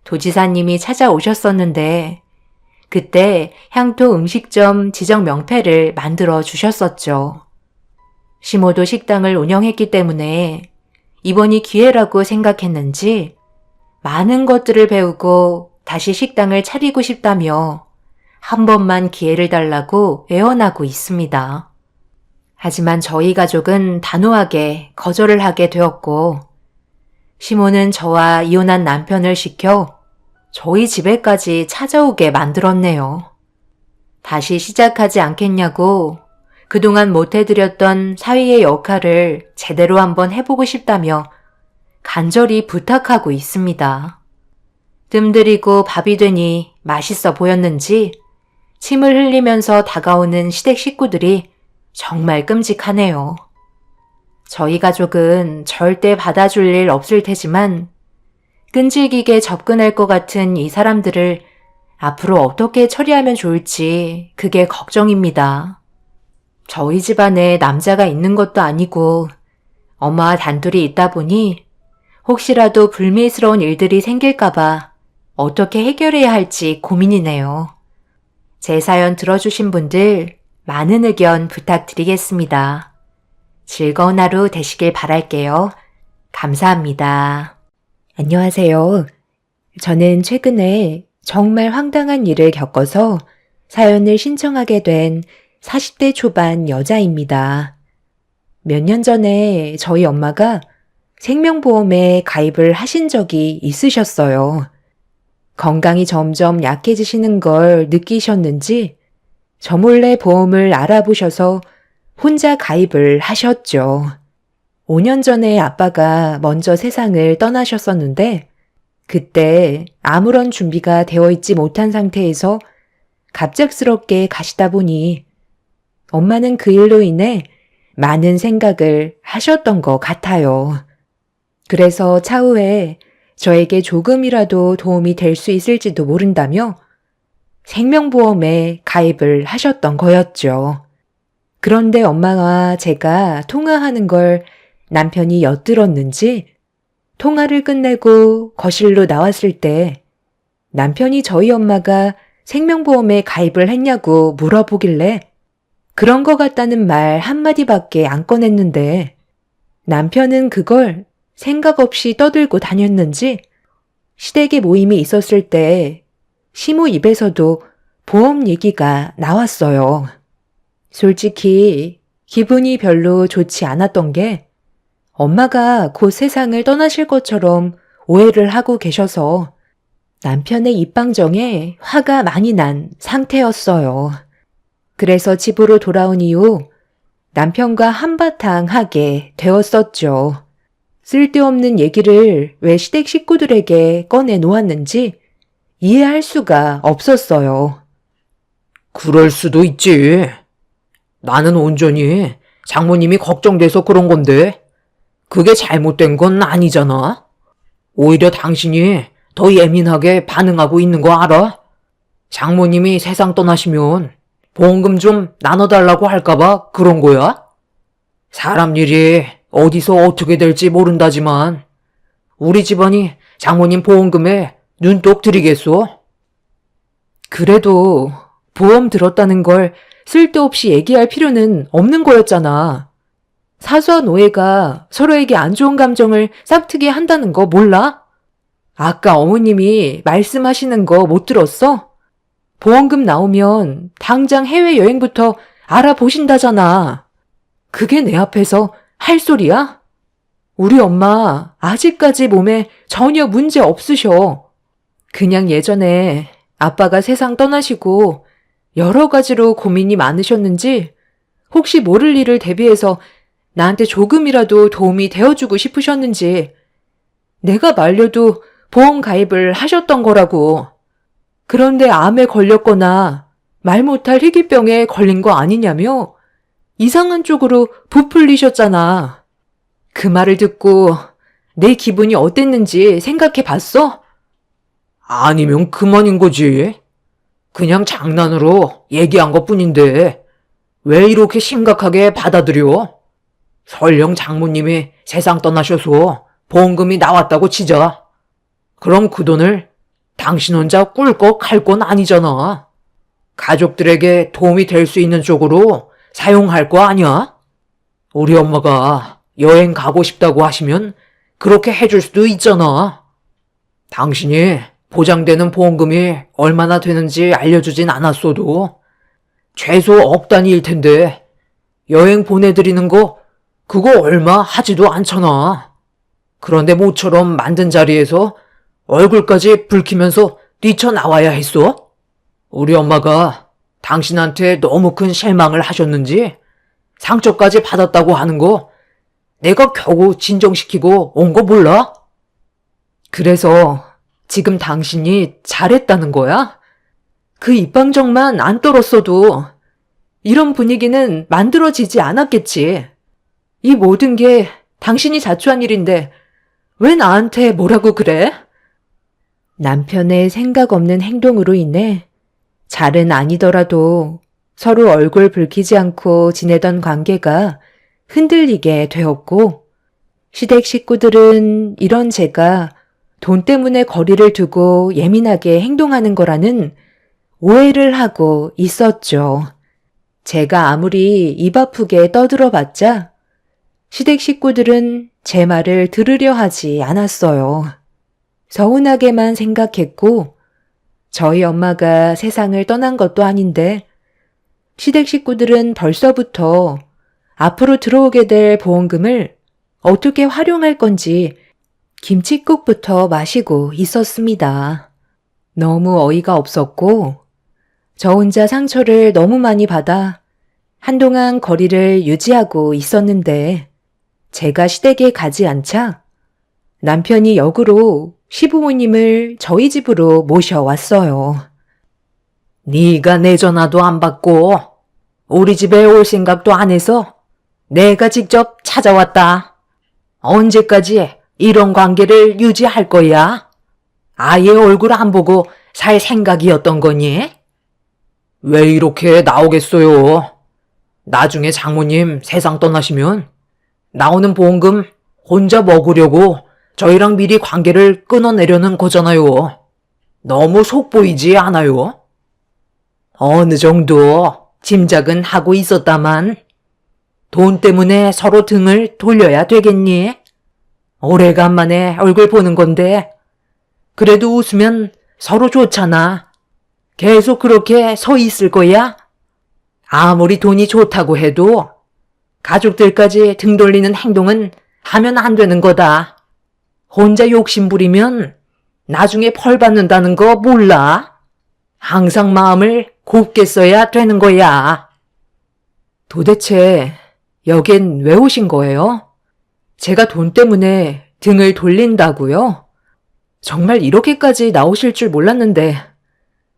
도지사님이 찾아오셨었는데 그때 향토 음식점 지정 명패를 만들어 주셨었죠. 시모도 식당을 운영했기 때문에 이번이 기회라고 생각했는지 많은 것들을 배우고 다시 식당을 차리고 싶다며 한 번만 기회를 달라고 애원하고 있습니다. 하지만 저희 가족은 단호하게 거절을 하게 되었고 시모는 저와 이혼한 남편을 시켜 저희 집에까지 찾아오게 만들었네요. 다시 시작하지 않겠냐고 그동안 못해드렸던 사위의 역할을 제대로 한번 해보고 싶다며 간절히 부탁하고 있습니다. 뜸들이고 밥이 되니 맛있어 보였는지 침을 흘리면서 다가오는 시댁 식구들이 정말 끔찍하네요. 저희 가족은 절대 받아줄 일 없을 테지만 끈질기게 접근할 것 같은 이 사람들을 앞으로 어떻게 처리하면 좋을지 그게 걱정입니다. 저희 집안에 남자가 있는 것도 아니고 엄마와 단둘이 있다 보니 혹시라도 불미스러운 일들이 생길까봐 어떻게 해결해야 할지 고민이네요. 제 사연 들어주신 분들 많은 의견 부탁드리겠습니다. 즐거운 하루 되시길 바랄게요. 감사합니다. 안녕하세요. 저는 최근에 정말 황당한 일을 겪어서 사연을 신청하게 된 40대 초반 여자입니다. 몇 년 전에 저희 엄마가 생명보험에 가입을 하신 적이 있으셨어요. 건강이 점점 약해지시는 걸 느끼셨는지 저 몰래 보험을 알아보셔서 혼자 가입을 하셨죠. 5년 전에 아빠가 먼저 세상을 떠나셨었는데 그때 아무런 준비가 되어 있지 못한 상태에서 갑작스럽게 가시다 보니 엄마는 그 일로 인해 많은 생각을 하셨던 것 같아요. 그래서 차후에 저에게 조금이라도 도움이 될 수 있을지도 모른다며 생명보험에 가입을 하셨던 거였죠. 그런데 엄마와 제가 통화하는 걸 남편이 엿들었는지 통화를 끝내고 거실로 나왔을 때 남편이 저희 엄마가 생명보험에 가입을 했냐고 물어보길래 그런 것 같다는 말 한마디밖에 안 꺼냈는데 남편은 그걸 생각 없이 떠들고 다녔는지 시댁에 모임이 있었을 때 시모 입에서도 보험 얘기가 나왔어요. 솔직히 기분이 별로 좋지 않았던 게 엄마가 곧 세상을 떠나실 것처럼 오해를 하고 계셔서 남편의 입방정에 화가 많이 난 상태였어요. 그래서 집으로 돌아온 이후 남편과 한바탕 하게 되었었죠. 쓸데없는 얘기를 왜 시댁 식구들에게 꺼내 놓았는지 이해할 수가 없었어요. 그럴 수도 있지. 나는 온전히 장모님이 걱정돼서 그런 건데 그게 잘못된 건 아니잖아. 오히려 당신이 더 예민하게 반응하고 있는 거 알아? 장모님이 세상 떠나시면 보험금 좀 나눠달라고 할까봐 그런 거야? 사람 일이 어디서 어떻게 될지 모른다지만 우리 집안이 장모님 보험금에 눈독 들이겠소? 그래도 보험 들었다는 걸 쓸데없이 얘기할 필요는 없는 거였잖아. 사소한 오해가 서로에게 안 좋은 감정을 싹트게 한다는 거 몰라? 아까 어머님이 말씀하시는 거 못 들었어? 보험금 나오면 당장 해외여행부터 알아보신다잖아. 그게 내 앞에서 할 소리야? 우리 엄마 아직까지 몸에 전혀 문제 없으셔. 그냥 예전에 아빠가 세상 떠나시고 여러 가지로 고민이 많으셨는지 혹시 모를 일을 대비해서 나한테 조금이라도 도움이 되어주고 싶으셨는지 내가 말려도 보험 가입을 하셨던 거라고. 그런데 암에 걸렸거나 말 못할 희귀병에 걸린 거 아니냐며 이상한 쪽으로 부풀리셨잖아. 그 말을 듣고 내 기분이 어땠는지 생각해 봤어? 아니면 그만인 거지. 그냥 장난으로 얘기한 것뿐인데 왜 이렇게 심각하게 받아들여? 설령 장모님이 세상 떠나셔서 보험금이 나왔다고 치자. 그럼 그 돈을 당신 혼자 꿀꺽 할 건 아니잖아. 가족들에게 도움이 될 수 있는 쪽으로 사용할 거 아니야? 우리 엄마가 여행 가고 싶다고 하시면 그렇게 해줄 수도 있잖아. 당신이 보장되는 보험금이 얼마나 되는지 알려주진 않았어도 최소 억 단위일 텐데 여행 보내드리는 거 그거 얼마 하지도 않잖아. 그런데 모처럼 만든 자리에서 얼굴까지 붉히면서 뛰쳐나와야 했어? 우리 엄마가 당신한테 너무 큰 실망을 하셨는지 상처까지 받았다고 하는 거 내가 겨우 진정시키고 온 거 몰라? 그래서 지금 당신이 잘했다는 거야? 그 입방정만 안 떨었어도 이런 분위기는 만들어지지 않았겠지. 이 모든 게 당신이 자초한 일인데 왜 나한테 뭐라고 그래? 남편의 생각 없는 행동으로 인해 잘은 아니더라도 서로 얼굴 붉히지 않고 지내던 관계가 흔들리게 되었고, 시댁 식구들은 이런 제가 돈 때문에 거리를 두고 예민하게 행동하는 거라는 오해를 하고 있었죠. 제가 아무리 입 아프게 떠들어봤자 시댁 식구들은 제 말을 들으려 하지 않았어요. 서운하게만 생각했고, 저희 엄마가 세상을 떠난 것도 아닌데 시댁 식구들은 벌써부터 앞으로 들어오게 될 보험금을 어떻게 활용할 건지 김칫국부터 마시고 있었습니다. 너무 어이가 없었고 저 혼자 상처를 너무 많이 받아 한동안 거리를 유지하고 있었는데, 제가 시댁에 가지 않자 남편이 역으로 시부모님을 저희 집으로 모셔왔어요. 네가 내 전화도 안 받고 우리 집에 올 생각도 안 해서 내가 직접 찾아왔다. 언제까지 이런 관계를 유지할 거야? 아예 얼굴 안 보고 살 생각이었던 거니? 왜 이렇게 나오겠어요? 나중에 장모님 세상 떠나시면 나오는 보험금 혼자 먹으려고 저희랑 미리 관계를 끊어내려는 거잖아요. 너무 속보이지 않아요? 어느 정도 짐작은 하고 있었다만 돈 때문에 서로 등을 돌려야 되겠니? 오래간만에 얼굴 보는 건데 그래도 웃으면 서로 좋잖아. 계속 그렇게 서 있을 거야? 아무리 돈이 좋다고 해도 가족들까지 등 돌리는 행동은 하면 안 되는 거다. 혼자 욕심 부리면 나중에 벌 받는다는 거 몰라? 항상 마음을 곱게 써야 되는 거야. 도대체 여긴 왜 오신 거예요? 제가 돈 때문에 등을 돌린다고요? 정말 이렇게까지 나오실 줄 몰랐는데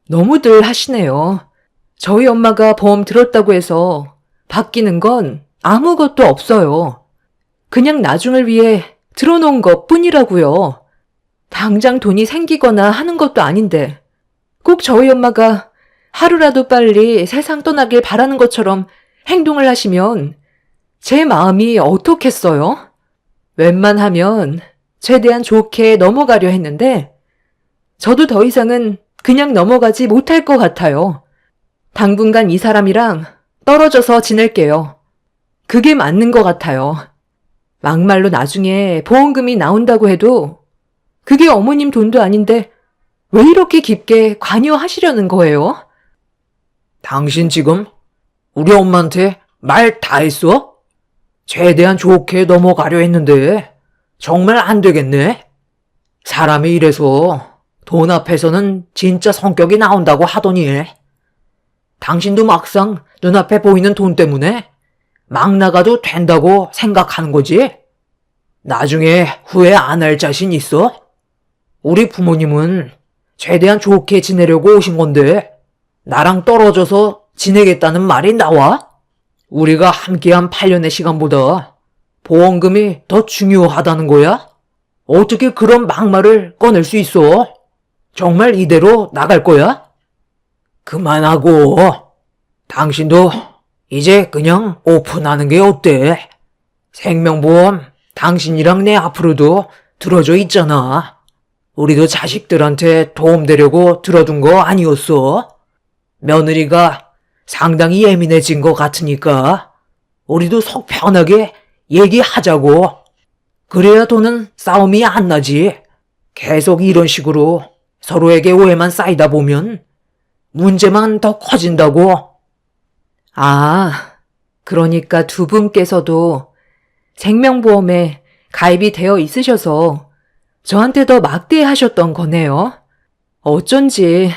너무들 하시네요. 저희 엄마가 보험 들었다고 해서 바뀌는 건 아무것도 없어요. 그냥 나중을 위해 들어놓은 것 뿐이라고요. 당장 돈이 생기거나 하는 것도 아닌데 꼭 저희 엄마가 하루라도 빨리 세상 떠나길 바라는 것처럼 행동을 하시면 제 마음이 어떻겠어요? 웬만하면 최대한 좋게 넘어가려 했는데 저도 더 이상은 그냥 넘어가지 못할 것 같아요. 당분간 이 사람이랑 떨어져서 지낼게요. 그게 맞는 것 같아요. 막말로 나중에 보험금이 나온다고 해도 그게 어머님 돈도 아닌데 왜 이렇게 깊게 관여하시려는 거예요? 당신 지금 우리 엄마한테 말 다 했어? 최대한 좋게 넘어가려 했는데 정말 안 되겠네. 사람이 이래서 돈 앞에서는 진짜 성격이 나온다고 하더니 당신도 막상 눈앞에 보이는 돈 때문에 막 나가도 된다고 생각하는 거지? 나중에 후회 안 할 자신 있어? 우리 부모님은 최대한 좋게 지내려고 오신 건데 나랑 떨어져서 지내겠다는 말이 나와? 우리가 함께한 8년의 시간보다 보험금이 더 중요하다는 거야? 어떻게 그런 막말을 꺼낼 수 있어? 정말 이대로 나갈 거야? 그만하고 당신도 이제 그냥 오픈하는 게 어때? 생명보험 당신이랑 내 앞으로도 들어줘 있잖아. 우리도 자식들한테 도움되려고 들어둔 거 아니었어? 며느리가 상당히 예민해진 것 같으니까 우리도 속 편하게 얘기하자고. 그래야 돈은 싸움이 안 나지. 계속 이런 식으로 서로에게 오해만 쌓이다 보면 문제만 더 커진다고. 아, 그러니까 두 분께서도 생명보험에 가입이 되어 있으셔서 저한테 더 막대하셨던 거네요. 어쩐지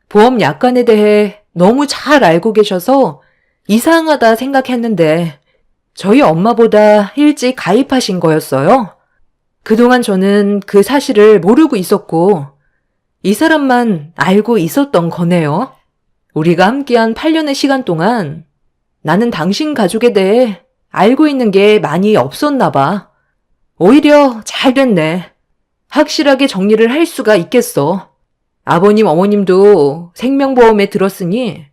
보험 약관에 대해 너무 잘 알고 계셔서 이상하다 생각했는데 저희 엄마보다 일찍 가입하신 거였어요. 그동안 저는 그 사실을 모르고 있었고 이 사람만 알고 있었던 거네요. 우리가 함께한 8년의 시간 동안 나는 당신 가족에 대해 알고 있는 게 많이 없었나 봐. 오히려 잘 됐네. 확실하게 정리를 할 수가 있겠어. 아버님, 어머님도 생명보험에 들었으니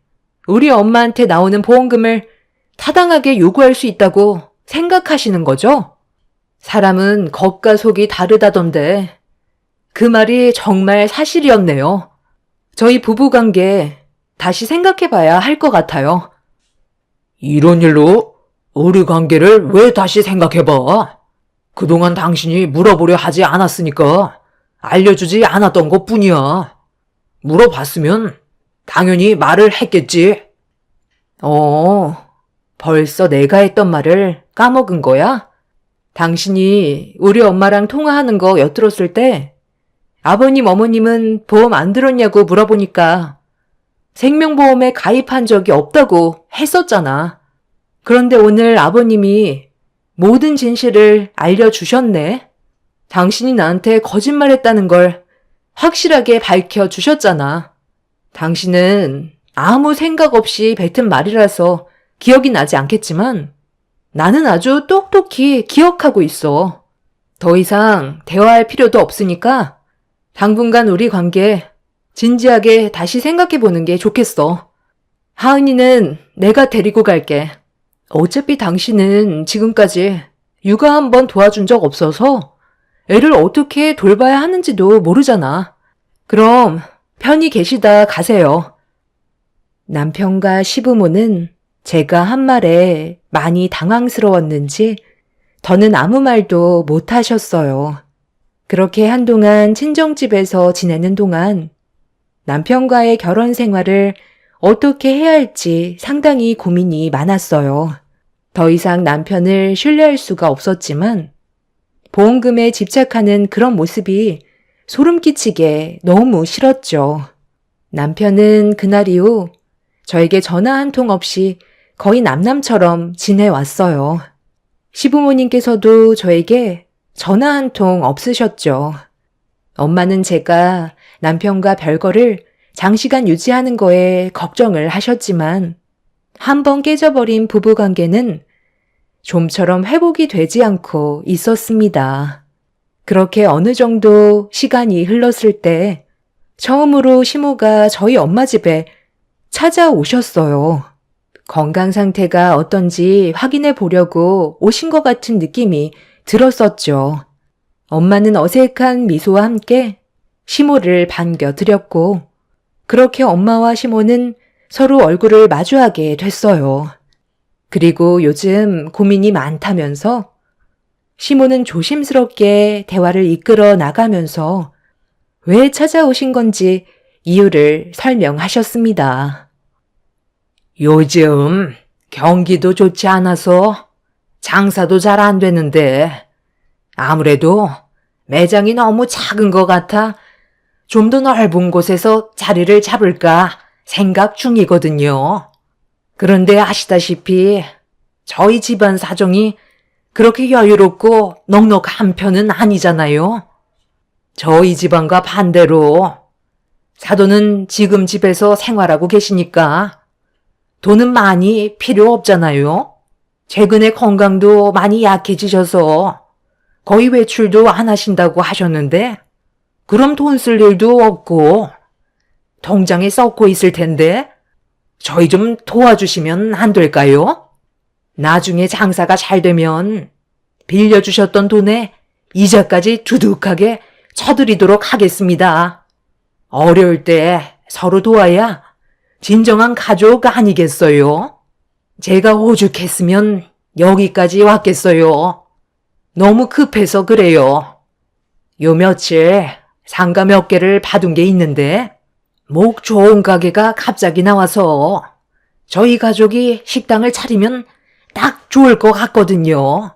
우리 엄마한테 나오는 보험금을 타당하게 요구할 수 있다고 생각하시는 거죠? 사람은 겉과 속이 다르다던데 그 말이 정말 사실이었네요. 저희 부부관계 다시 생각해봐야 할 것 같아요. 이런 일로 우리 관계를 왜 다시 생각해봐? 그동안 당신이 물어보려 하지 않았으니까 알려주지 않았던 것 뿐이야. 물어봤으면 당연히 말을 했겠지. 벌써 내가 했던 말을 까먹은 거야? 당신이 우리 엄마랑 통화하는 거 엿들었을 때 아버님, 어머님은 보험 안 들었냐고 물어보니까 생명보험에 가입한 적이 없다고 했었잖아. 그런데 오늘 아버님이 모든 진실을 알려주셨네. 당신이 나한테 거짓말했다는 걸 확실하게 밝혀주셨잖아. 당신은 아무 생각 없이 뱉은 말이라서 기억이 나지 않겠지만 나는 아주 똑똑히 기억하고 있어. 더 이상 대화할 필요도 없으니까 당분간 우리 관계 진지하게 다시 생각해보는 게 좋겠어. 하은이는 내가 데리고 갈게. 어차피 당신은 지금까지 육아 한 번 도와준 적 없어서 애를 어떻게 돌봐야 하는지도 모르잖아. 그럼 편히 계시다 가세요. 남편과 시부모는 제가 한 말에 많이 당황스러웠는지 더는 아무 말도 못 하셨어요. 그렇게 한동안 친정집에서 지내는 동안 남편과의 결혼 생활을 어떻게 해야 할지 상당히 고민이 많았어요. 더 이상 남편을 신뢰할 수가 없었지만 보험금에 집착하는 그런 모습이 소름 끼치게 너무 싫었죠. 남편은 그날 이후 저에게 전화 한 통 없이 거의 남남처럼 지내왔어요. 시부모님께서도 저에게 전화 한 통 없으셨죠. 엄마는 제가 남편과 별거를 장시간 유지하는 거에 걱정을 하셨지만 한 번 깨져버린 부부관계는 좀처럼 회복이 되지 않고 있었습니다. 그렇게 어느 정도 시간이 흘렀을 때 처음으로 시모가 저희 엄마 집에 찾아오셨어요. 건강 상태가 어떤지 확인해 보려고 오신 것 같은 느낌이 들었었죠. 엄마는 어색한 미소와 함께 시모를 반겨드렸고 그렇게 엄마와 시모는 서로 얼굴을 마주하게 됐어요. 그리고 요즘 고민이 많다면서 시모는 조심스럽게 대화를 이끌어 나가면서 왜 찾아오신 건지 이유를 설명하셨습니다. 요즘 경기도 좋지 않아서 장사도 잘 안 되는데 아무래도 매장이 너무 작은 것 같아 좀 더 넓은 곳에서 자리를 잡을까 생각 중이거든요. 그런데 아시다시피 저희 집안 사정이 그렇게 여유롭고 넉넉한 편은 아니잖아요. 저희 집안과 반대로 사돈은 지금 집에서 생활하고 계시니까 돈은 많이 필요 없잖아요. 최근에 건강도 많이 약해지셔서 거의 외출도 안 하신다고 하셨는데 그럼 돈 쓸 일도 없고 통장에 썩고 있을 텐데 저희 좀 도와주시면 안 될까요? 나중에 장사가 잘 되면 빌려주셨던 돈에 이자까지 두둑하게 쳐드리도록 하겠습니다. 어려울 때 서로 도와야 진정한 가족 아니겠어요? 제가 오죽했으면 여기까지 왔겠어요. 너무 급해서 그래요. 요 며칠 상가 몇 개를 받은 게 있는데 목 좋은 가게가 갑자기 나와서 저희 가족이 식당을 차리면 딱 좋을 것 같거든요.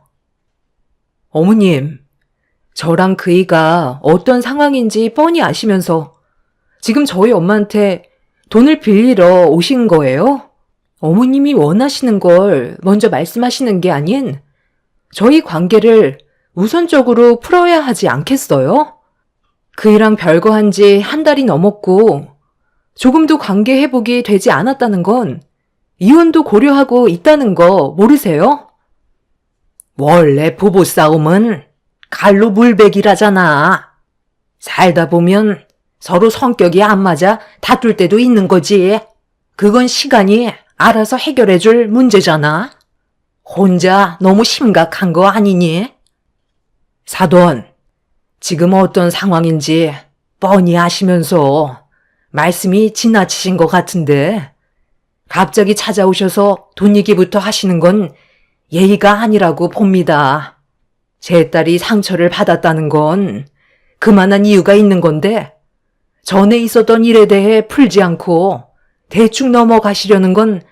어머님, 저랑 그이가 어떤 상황인지 뻔히 아시면서 지금 저희 엄마한테 돈을 빌리러 오신 거예요? 어머님이 원하시는 걸 먼저 말씀하시는 게 아닌 저희 관계를 우선적으로 풀어야 하지 않겠어요? 그이랑 별거한 지 한 달이 넘었고 조금도 관계 회복이 되지 않았다는 건 이혼도 고려하고 있다는 거 모르세요? 원래 부부싸움은 칼로 물베기라잖아. 살다 보면 서로 성격이 안 맞아 다툴 때도 있는 거지. 그건 시간이 알아서 해결해줄 문제잖아. 혼자 너무 심각한 거 아니니? 사돈, 지금 어떤 상황인지 뻔히 아시면서 말씀이 지나치신 것 같은데 갑자기 찾아오셔서 돈 얘기부터 하시는 건 예의가 아니라고 봅니다. 제 딸이 상처를 받았다는 건 그만한 이유가 있는 건데 전에 있었던 일에 대해 풀지 않고 대충 넘어가시려는 건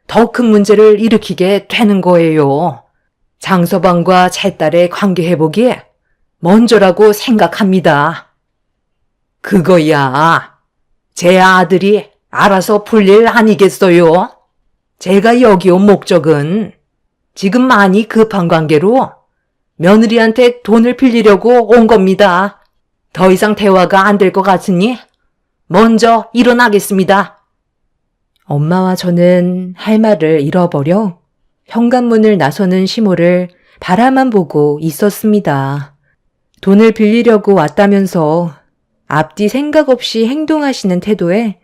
더 큰 문제를 일으키게 되는 거예요. 장서방과 제 딸의 관계 회복이 먼저라고 생각합니다. 그거야. 제 아들이 알아서 풀 일 아니겠어요? 제가 여기 온 목적은 지금 많이 급한 관계로 며느리한테 돈을 빌리려고 온 겁니다. 더 이상 대화가 안 될 것 같으니 먼저 일어나겠습니다. 엄마와 저는 할 말을 잃어버려 현관문을 나서는 시모를 바라만 보고 있었습니다. 돈을 빌리려고 왔다면서 앞뒤 생각 없이 행동하시는 태도에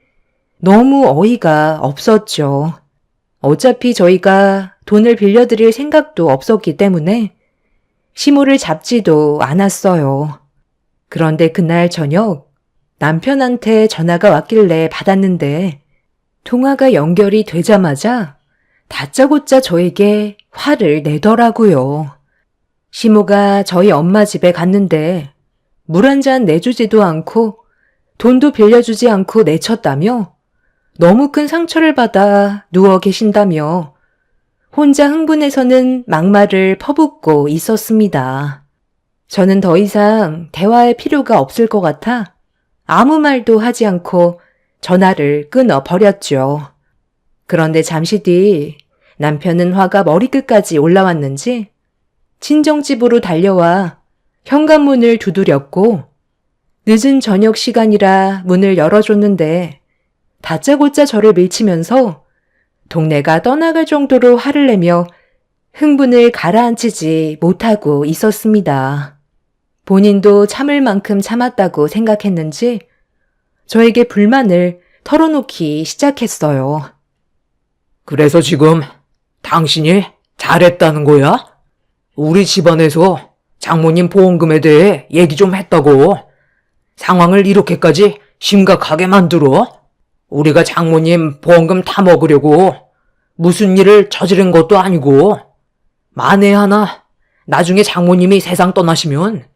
너무 어이가 없었죠. 어차피 저희가 돈을 빌려드릴 생각도 없었기 때문에 시모를 잡지도 않았어요. 그런데 그날 저녁 남편한테 전화가 왔길래 받았는데 통화가 연결이 되자마자 다짜고짜 저에게 화를 내더라고요. 시모가 저희 엄마 집에 갔는데 물 한 잔 내주지도 않고 돈도 빌려주지 않고 내쳤다며 너무 큰 상처를 받아 누워 계신다며 혼자 흥분해서는 막말을 퍼붓고 있었습니다. 저는 더 이상 대화할 필요가 없을 것 같아 아무 말도 하지 않고 전화를 끊어버렸죠. 그런데 잠시 뒤 남편은 화가 머리끝까지 올라왔는지 친정집으로 달려와 현관문을 두드렸고 늦은 저녁 시간이라 문을 열어줬는데 다짜고짜 저를 밀치면서 동네가 떠나갈 정도로 화를 내며 흥분을 가라앉히지 못하고 있었습니다. 본인도 참을 만큼 참았다고 생각했는지 저에게 불만을 털어놓기 시작했어요. 그래서 지금 당신이 잘했다는 거야? 우리 집안에서 장모님 보험금에 대해 얘기 좀 했다고. 상황을 이렇게까지 심각하게 만들어? 우리가 장모님 보험금 다 먹으려고 무슨 일을 저지른 것도 아니고 만에 하나 나중에 장모님이 세상 떠나시면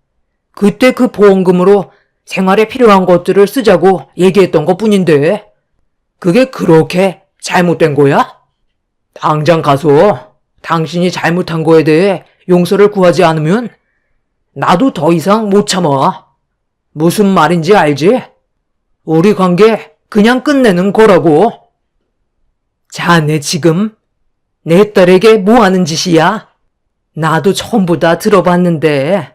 그때 그 보험금으로 생활에 필요한 것들을 쓰자고 얘기했던 것뿐인데 그게 그렇게 잘못된 거야? 당장 가서 당신이 잘못한 거에 대해 용서를 구하지 않으면 나도 더 이상 못 참아. 무슨 말인지 알지? 우리 관계 그냥 끝내는 거라고. 자네 지금 내 딸에게 뭐 하는 짓이야? 나도 전부 다 들어봤는데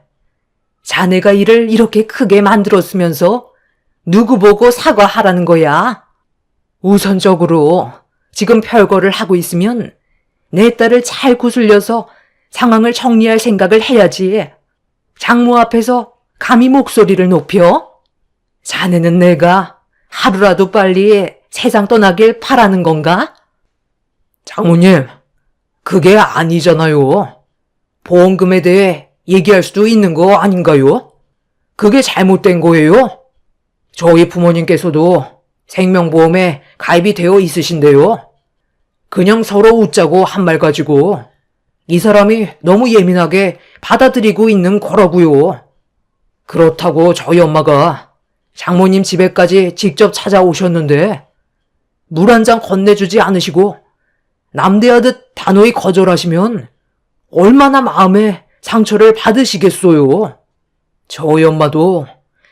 자네가 일을 이렇게 크게 만들었으면서 누구 보고 사과하라는 거야? 우선적으로 지금 별거를 하고 있으면 내 딸을 잘 구슬려서 상황을 정리할 생각을 해야지. 장모 앞에서 감히 목소리를 높여? 자네는 내가 하루라도 빨리 세상 떠나길 바라는 건가? 장모님, 그게 아니잖아요. 보험금에 대해 얘기할 수도 있는 거 아닌가요? 그게 잘못된 거예요? 저희 부모님께서도 생명보험에 가입이 되어 있으신데요. 그냥 서로 웃자고 한 말 가지고 이 사람이 너무 예민하게 받아들이고 있는 거라고요. 그렇다고 저희 엄마가 장모님 집에까지 직접 찾아오셨는데 물 한 잔 건네주지 않으시고 남대하듯 단호히 거절하시면 얼마나 마음에 상처를 받으시겠어요. 저희 엄마도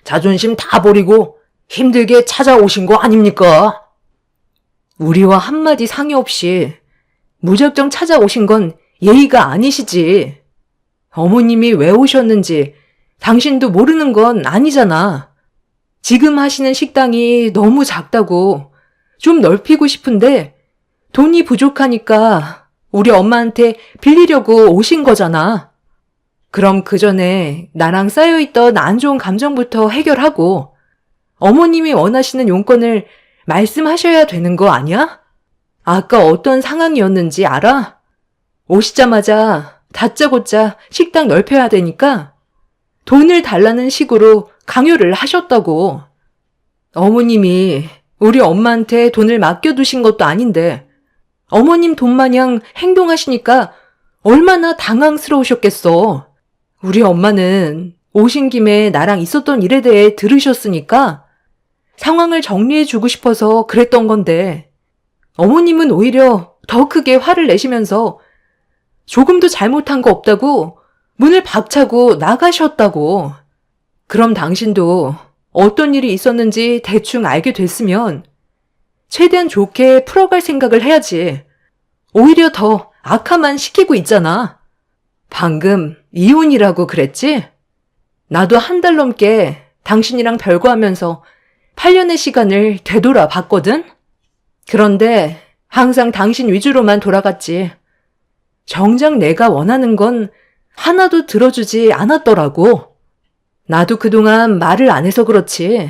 자존심 다 버리고 힘들게 찾아오신 거 아닙니까? 우리와 한마디 상의 없이 무작정 찾아오신 건 예의가 아니시지. 어머님이 왜 오셨는지 당신도 모르는 건 아니잖아. 지금 하시는 식당이 너무 작다고 좀 넓히고 싶은데 돈이 부족하니까 우리 엄마한테 빌리려고 오신 거잖아. 그럼 그 전에 나랑 쌓여있던 안 좋은 감정부터 해결하고 어머님이 원하시는 용건을 말씀하셔야 되는 거 아니야? 아까 어떤 상황이었는지 알아? 오시자마자 다짜고짜 식당 넓혀야 되니까 돈을 달라는 식으로 강요를 하셨다고. 어머님이 우리 엄마한테 돈을 맡겨두신 것도 아닌데 어머님 돈 마냥 행동하시니까 얼마나 당황스러우셨겠어. 우리 엄마는 오신 김에 나랑 있었던 일에 대해 들으셨으니까 상황을 정리해주고 싶어서 그랬던 건데 어머님은 오히려 더 크게 화를 내시면서 조금도 잘못한 거 없다고 문을 박차고 나가셨다고. 그럼 당신도 어떤 일이 있었는지 대충 알게 됐으면 최대한 좋게 풀어갈 생각을 해야지. 오히려 더 악화만 시키고 있잖아. 방금 이혼이라고 그랬지? 나도 한 달 넘게 당신이랑 별거하면서 8년의 시간을 되돌아 봤거든? 그런데 항상 당신 위주로만 돌아갔지. 정작 내가 원하는 건 하나도 들어주지 않았더라고. 나도 그동안 말을 안 해서 그렇지.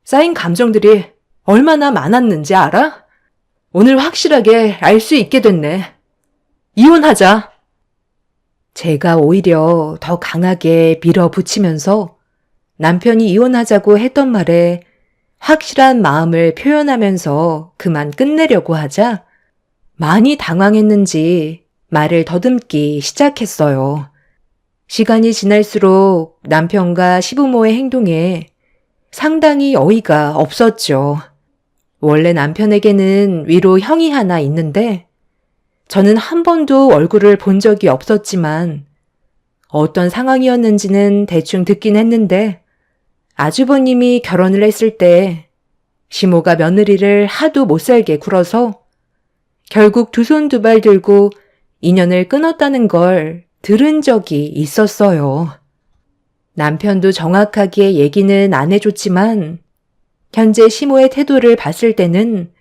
쌓인 감정들이 얼마나 많았는지 알아? 오늘 확실하게 알 수 있게 됐네. 이혼하자. 제가 오히려 더 강하게 밀어붙이면서 남편이 이혼하자고 했던 말에 확실한 마음을 표현하면서 그만 끝내려고 하자 많이 당황했는지 말을 더듬기 시작했어요. 시간이 지날수록 남편과 시부모의 행동에 상당히 어이가 없었죠. 원래 남편에게는 위로 형이 하나 있는데 저는 한 번도 얼굴을 본 적이 없었지만 어떤 상황이었는지는 대충 듣긴 했는데 아주버님이 결혼을 했을 때 시모가 며느리를 하도 못살게 굴어서 결국 두 손 두 발 들고 인연을 끊었다는 걸 들은 적이 있었어요. 남편도 정확하게 얘기는 안 해줬지만 현재 시모의 태도를 봤을 때는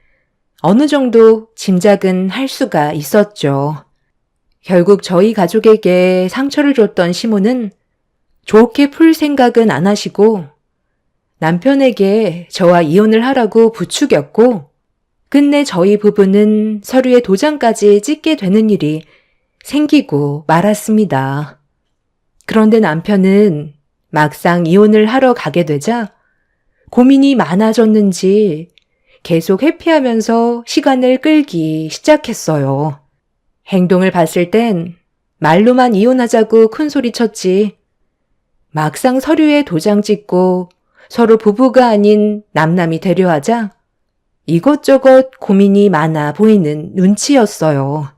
어느 정도 짐작은 할 수가 있었죠. 결국 저희 가족에게 상처를 줬던 시모는 좋게 풀 생각은 안 하시고 남편에게 저와 이혼을 하라고 부추겼고 끝내 저희 부부는 서류에 도장까지 찍게 되는 일이 생기고 말았습니다. 그런데 남편은 막상 이혼을 하러 가게 되자 고민이 많아졌는지 계속 회피하면서 시간을 끌기 시작했어요. 행동을 봤을 땐 말로만 이혼하자고 큰소리쳤지 막상 서류에 도장 찍고 서로 부부가 아닌 남남이 되려 하자 이것저것 고민이 많아 보이는 눈치였어요.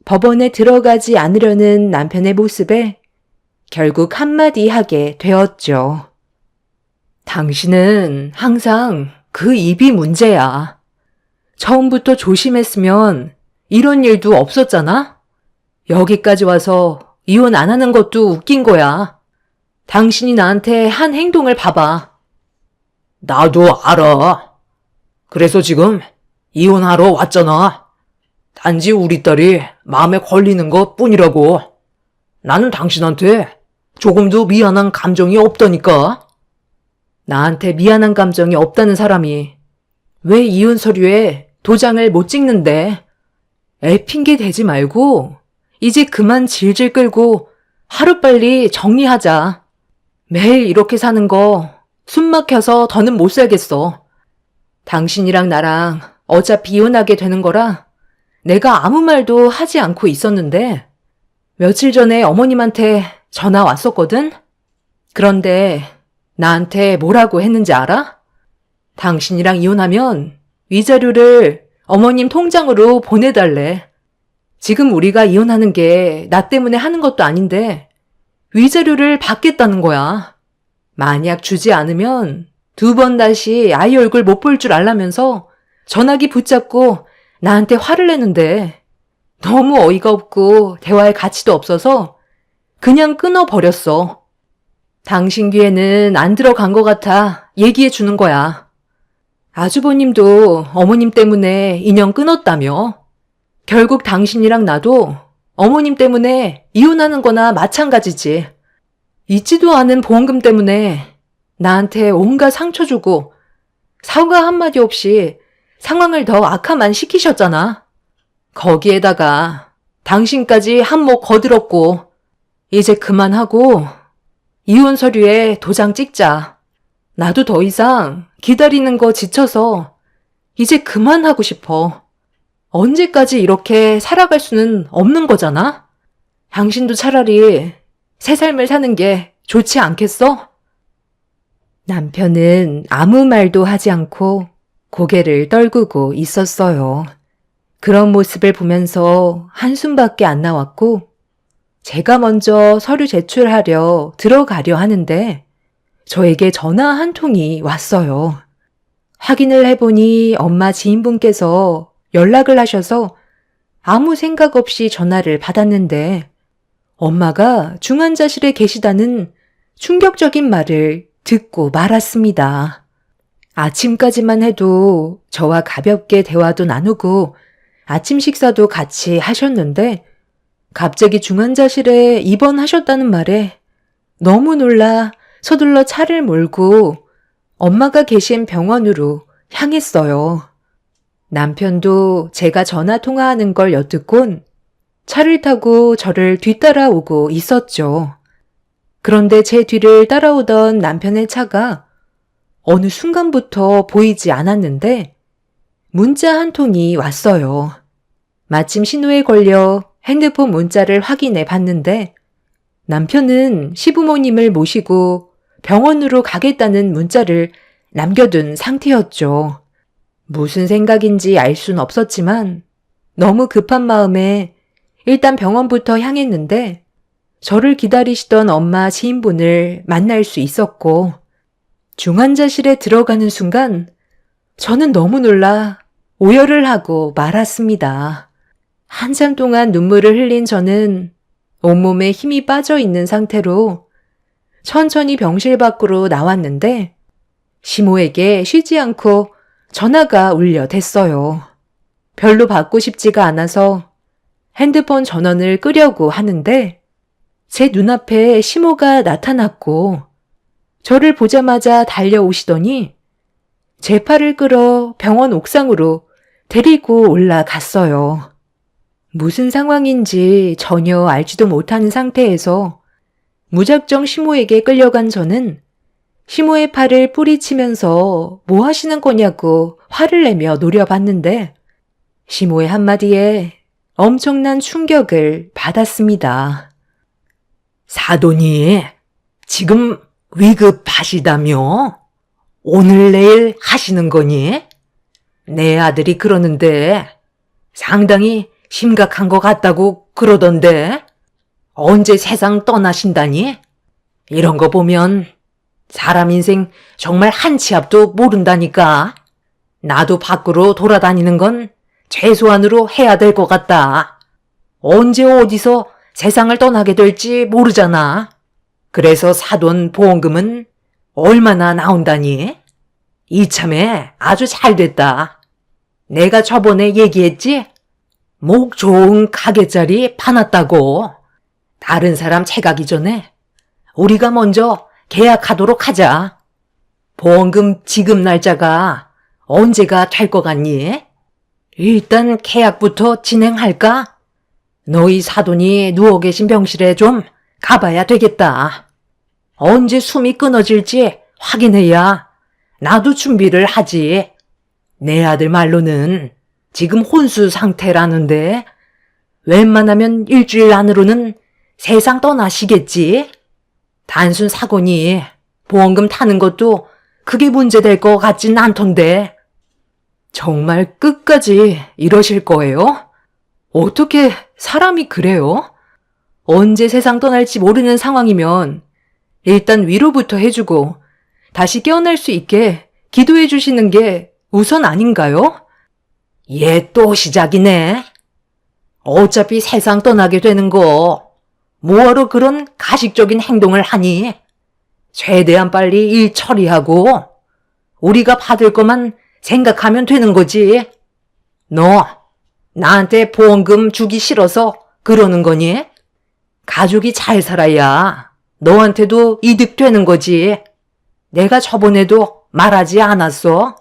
법원에 들어가지 않으려는 남편의 모습에 결국 한마디 하게 되었죠. 당신은 항상 그 입이 문제야. 처음부터 조심했으면 이런 일도 없었잖아? 여기까지 와서 이혼 안 하는 것도 웃긴 거야. 당신이 나한테 한 행동을 봐봐. 나도 알아. 그래서 지금 이혼하러 왔잖아. 단지 우리 딸이 마음에 걸리는 것 뿐이라고. 나는 당신한테 조금도 미안한 감정이 없다니까. 나한테 미안한 감정이 없다는 사람이 왜 이혼 서류에 도장을 못 찍는데? 애 핑계 대지 말고 이제 그만 질질 끌고 하루빨리 정리하자. 매일 이렇게 사는 거 숨 막혀서 더는 못 살겠어. 당신이랑 나랑 어차피 이혼하게 되는 거라 내가 아무 말도 하지 않고 있었는데 며칠 전에 어머님한테 전화 왔었거든? 그런데 나한테 뭐라고 했는지 알아? 당신이랑 이혼하면 위자료를 어머님 통장으로 보내달래. 지금 우리가 이혼하는 게 나 때문에 하는 것도 아닌데 위자료를 받겠다는 거야. 만약 주지 않으면 2번 다시 아이 얼굴 못 볼 줄 알라면서 전화기 붙잡고 나한테 화를 내는데 너무 어이가 없고 대화할 가치도 없어서 그냥 끊어버렸어. 당신 귀에는 안 들어간 것 같아 얘기해 주는 거야. 아주버님도 어머님 때문에 인연 끊었다며. 결국 당신이랑 나도 어머님 때문에 이혼하는 거나 마찬가지지. 있지도 않은 보험금 때문에 나한테 온갖 상처 주고 사과 한마디 없이 상황을 더 악화만 시키셨잖아. 거기에다가 당신까지 한몫 거들었고 이제 그만하고 이혼 서류에 도장 찍자. 나도 더 이상 기다리는 거 지쳐서 이제 그만하고 싶어. 언제까지 이렇게 살아갈 수는 없는 거잖아? 당신도 차라리 새 삶을 사는 게 좋지 않겠어? 남편은 아무 말도 하지 않고 고개를 떨구고 있었어요. 그런 모습을 보면서 한숨밖에 안 나왔고, 제가 먼저 서류 제출하려 들어가려 하는데 저에게 전화 한 통이 왔어요. 확인을 해보니 엄마 지인분께서 연락을 하셔서 아무 생각 없이 전화를 받았는데 엄마가 중환자실에 계시다는 충격적인 말을 듣고 말았습니다. 아침까지만 해도 저와 가볍게 대화도 나누고 아침 식사도 같이 하셨는데 갑자기 중환자실에 입원하셨다는 말에 너무 놀라 서둘러 차를 몰고 엄마가 계신 병원으로 향했어요. 남편도 제가 전화 통화하는 걸 엿듣곤 차를 타고 저를 뒤따라오고 있었죠. 그런데 제 뒤를 따라오던 남편의 차가 어느 순간부터 보이지 않았는데 문자 한 통이 왔어요. 마침 신호에 걸려 핸드폰 문자를 확인해 봤는데 남편은 시부모님을 모시고 병원으로 가겠다는 문자를 남겨둔 상태였죠. 무슨 생각인지 알 순 없었지만 너무 급한 마음에 일단 병원부터 향했는데 저를 기다리시던 엄마 지인분을 만날 수 있었고 중환자실에 들어가는 순간 저는 너무 놀라 오열을 하고 말았습니다. 한참 동안 눈물을 흘린 저는 온몸에 힘이 빠져 있는 상태로 천천히 병실 밖으로 나왔는데 시모에게 쉬지 않고 전화가 울려댔어요. 별로 받고 싶지가 않아서 핸드폰 전원을 끄려고 하는데 제 눈앞에 시모가 나타났고 저를 보자마자 달려오시더니 제 팔을 끌어 병원 옥상으로 데리고 올라갔어요. 무슨 상황인지 전혀 알지도 못하는 상태에서 무작정 시모에게 끌려간 저는 시모의 팔을 뿌리치면서 뭐 하시는 거냐고 화를 내며 노려봤는데 시모의 한마디에 엄청난 충격을 받았습니다. 사돈이 지금 위급하시다며? 오늘 내일 하시는 거니? 내 아들이 그러는데 상당히 심각한 것 같다고 그러던데 언제 세상 떠나신다니? 이런 거 보면 사람 인생 정말 한 치 앞도 모른다니까. 나도 밖으로 돌아다니는 건 최소한으로 해야 될 것 같다. 언제 어디서 세상을 떠나게 될지 모르잖아. 그래서 사돈 보험금은 얼마나 나온다니? 이참에 아주 잘 됐다. 내가 저번에 얘기했지? 목 좋은 가게짜리 파놨다고. 다른 사람 채가기 전에 우리가 먼저 계약하도록 하자. 보험금 지급 날짜가 언제가 될 것 같니? 일단 계약부터 진행할까? 너희 사돈이 누워 계신 병실에 좀 가봐야 되겠다. 언제 숨이 끊어질지 확인해야 나도 준비를 하지. 내 아들 말로는 지금 혼수 상태라는데 웬만하면 일주일 안으로는 세상 떠나시겠지? 단순 사고니 보험금 타는 것도 그게 문제될 것 같진 않던데. 정말 끝까지 이러실 거예요? 어떻게 사람이 그래요? 언제 세상 떠날지 모르는 상황이면 일단 위로부터 해주고 다시 깨어날 수 있게 기도해 주시는 게 우선 아닌가요? 얘 또 시작이네. 어차피 세상 떠나게 되는 거 뭐하러 그런 가식적인 행동을 하니? 최대한 빨리 일 처리하고 우리가 받을 것만 생각하면 되는 거지. 너 나한테 보험금 주기 싫어서 그러는 거니? 가족이 잘 살아야 너한테도 이득되는 거지. 내가 저번에도 말하지 않았어?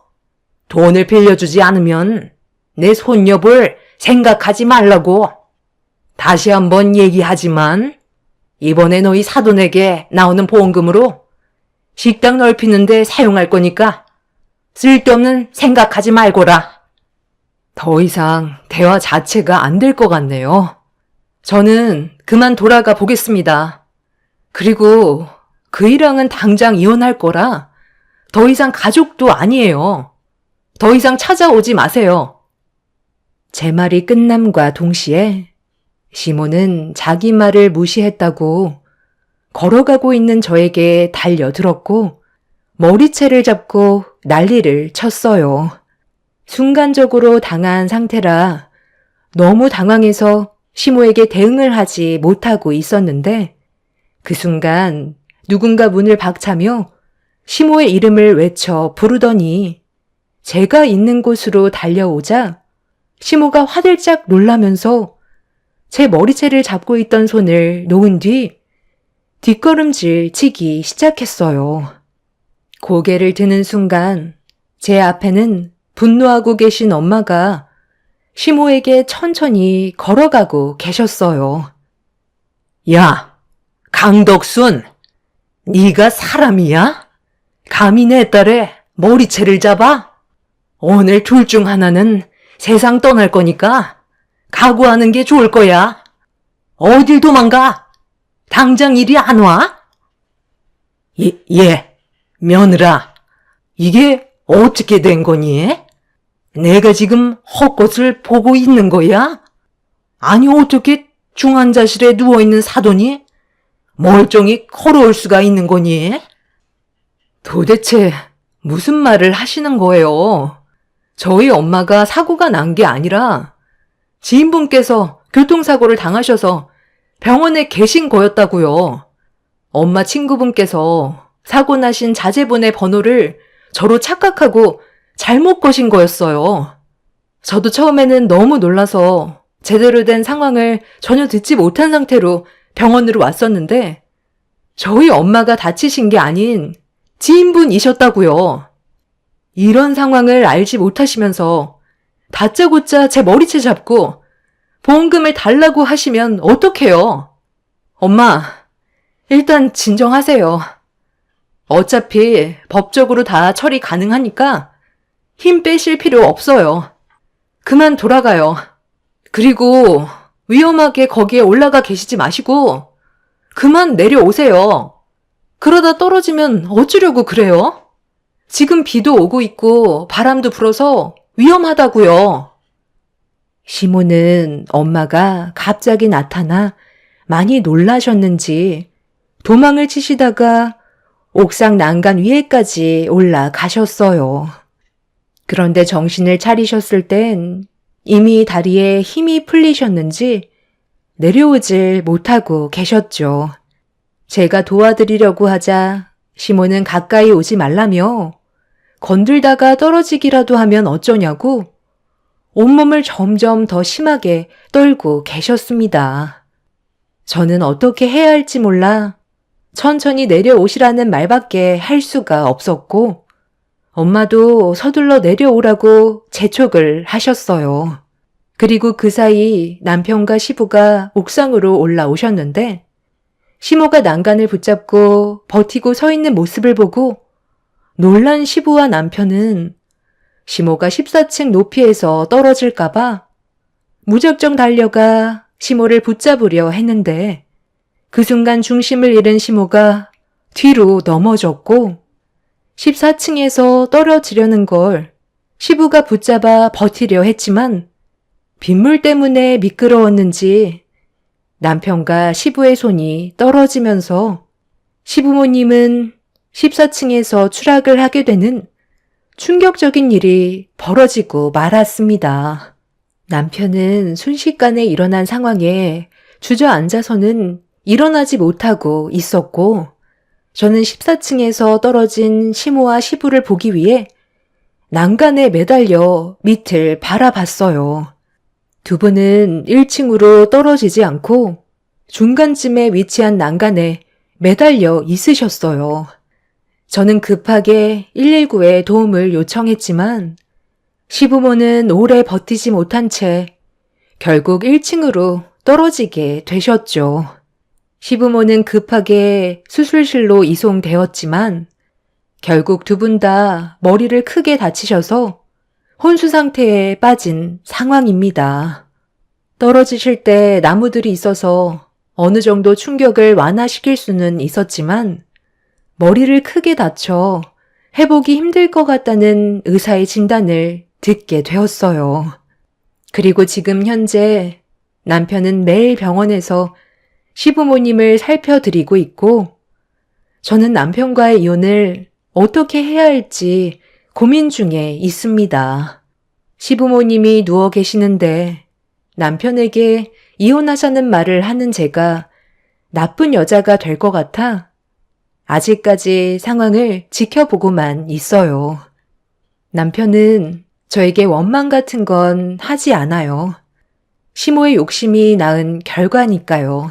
돈을 빌려주지 않으면 내 손녀볼 생각하지 말라고. 다시 한번 얘기하지만 이번에 너희 사돈에게 나오는 보험금으로 식당 넓히는데 사용할 거니까 쓸데없는 생각하지 말거라. 더 이상 대화 자체가 안 될 것 같네요. 저는 그만 돌아가 보겠습니다. 그리고 그이랑은 당장 이혼할 거라 더 이상 가족도 아니에요. 더 이상 찾아오지 마세요. 제 말이 끝남과 동시에 시몬은 자기 말을 무시했다고 걸어가고 있는 저에게 달려들었고 머리채를 잡고 난리를 쳤어요. 순간적으로 당한 상태라 너무 당황해서 시모에게 대응을 하지 못하고 있었는데 그 순간 누군가 문을 박차며 시모의 이름을 외쳐 부르더니 제가 있는 곳으로 달려오자 시모가 화들짝 놀라면서 제 머리채를 잡고 있던 손을 놓은 뒤 뒷걸음질 치기 시작했어요. 고개를 드는 순간 제 앞에는 분노하고 계신 엄마가 시모에게 천천히 걸어가고 계셨어요. 야, 강덕순, 네가 사람이야? 감히 내 딸의 머리채를 잡아? 오늘 둘 중 하나는 세상 떠날 거니까 각오하는 게 좋을 거야. 어딜 도망가? 당장 이리 안 와? 며느라, 이게 어떻게 된 거니? 내가 지금 헛것을 보고 있는 거야? 아니 어떻게 중환자실에 누워있는 사돈이 멀쩡히 걸어올 수가 있는 거니? 도대체 무슨 말을 하시는 거예요? 저희 엄마가 사고가 난 게 아니라 지인분께서 교통사고를 당하셔서 병원에 계신 거였다고요. 엄마 친구분께서 사고 나신 자제분의 번호를 저로 착각하고 잘못 거신 거였어요. 저도 처음에는 너무 놀라서 제대로 된 상황을 전혀 듣지 못한 상태로 병원으로 왔었는데 저희 엄마가 다치신 게 아닌 지인분이셨다고요. 이런 상황을 알지 못하시면서 다짜고짜 제 머리채 잡고 보험금을 달라고 하시면 어떡해요? 엄마, 일단 진정하세요. 어차피 법적으로 다 처리 가능하니까 힘 빼실 필요 없어요. 그만 돌아가요. 그리고 위험하게 거기에 올라가 계시지 마시고 그만 내려오세요. 그러다 떨어지면 어쩌려고 그래요? 지금 비도 오고 있고 바람도 불어서 위험하다고요. 시모는 엄마가 갑자기 나타나 많이 놀라셨는지 도망을 치시다가 옥상 난간 위에까지 올라가셨어요. 그런데 정신을 차리셨을 땐 이미 다리에 힘이 풀리셨는지 내려오질 못하고 계셨죠. 제가 도와드리려고 하자 시모는 가까이 오지 말라며 건들다가 떨어지기라도 하면 어쩌냐고 온몸을 점점 더 심하게 떨고 계셨습니다. 저는 어떻게 해야 할지 몰라 천천히 내려오시라는 말밖에 할 수가 없었고 엄마도 서둘러 내려오라고 재촉을 하셨어요. 그리고 그 사이 남편과 시부가 옥상으로 올라오셨는데 시모가 난간을 붙잡고 버티고 서 있는 모습을 보고 놀란 시부와 남편은 시모가 14층 높이에서 떨어질까봐 무작정 달려가 시모를 붙잡으려 했는데 그 순간 중심을 잃은 시모가 뒤로 넘어졌고 14층에서 떨어지려는 걸 시부가 붙잡아 버티려 했지만 빗물 때문에 미끄러웠는지 남편과 시부의 손이 떨어지면서 시부모님은 14층에서 추락을 하게 되는 충격적인 일이 벌어지고 말았습니다. 남편은 순식간에 일어난 상황에 주저앉아서는 일어나지 못하고 있었고 저는 14층에서 떨어진 시모와 시부를 보기 위해 난간에 매달려 밑을 바라봤어요. 두 분은 1층으로 떨어지지 않고 중간쯤에 위치한 난간에 매달려 있으셨어요. 저는 급하게 119에 도움을 요청했지만 시부모는 오래 버티지 못한 채 결국 1층으로 떨어지게 되셨죠. 시부모는 급하게 수술실로 이송되었지만 결국 두 분 다 머리를 크게 다치셔서 혼수 상태에 빠진 상황입니다. 떨어지실 때 나무들이 있어서 어느 정도 충격을 완화시킬 수는 있었지만 머리를 크게 다쳐 회복이 힘들 것 같다는 의사의 진단을 듣게 되었어요. 그리고 지금 현재 남편은 매일 병원에서 시부모님을 살펴드리고 있고 저는 남편과의 이혼을 어떻게 해야 할지 고민 중에 있습니다. 시부모님이 누워 계시는데 남편에게 이혼하자는 말을 하는 제가 나쁜 여자가 될 것 같아 아직까지 상황을 지켜보고만 있어요. 남편은 저에게 원망 같은 건 하지 않아요. 시모의 욕심이 낳은 결과니까요.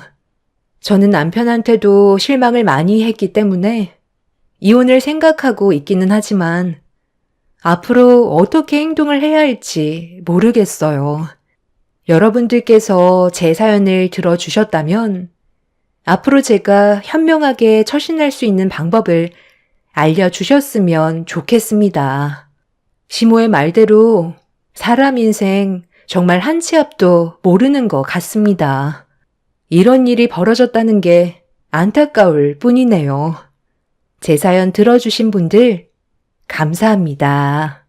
저는 남편한테도 실망을 많이 했기 때문에 이혼을 생각하고 있기는 하지만 앞으로 어떻게 행동을 해야 할지 모르겠어요. 여러분들께서 제 사연을 들어주셨다면 앞으로 제가 현명하게 처신할 수 있는 방법을 알려주셨으면 좋겠습니다. 시모의 말대로 사람 인생 정말 한 치 앞도 모르는 것 같습니다. 이런 일이 벌어졌다는 게 안타까울 뿐이네요. 제 사연 들어주신 분들 감사합니다.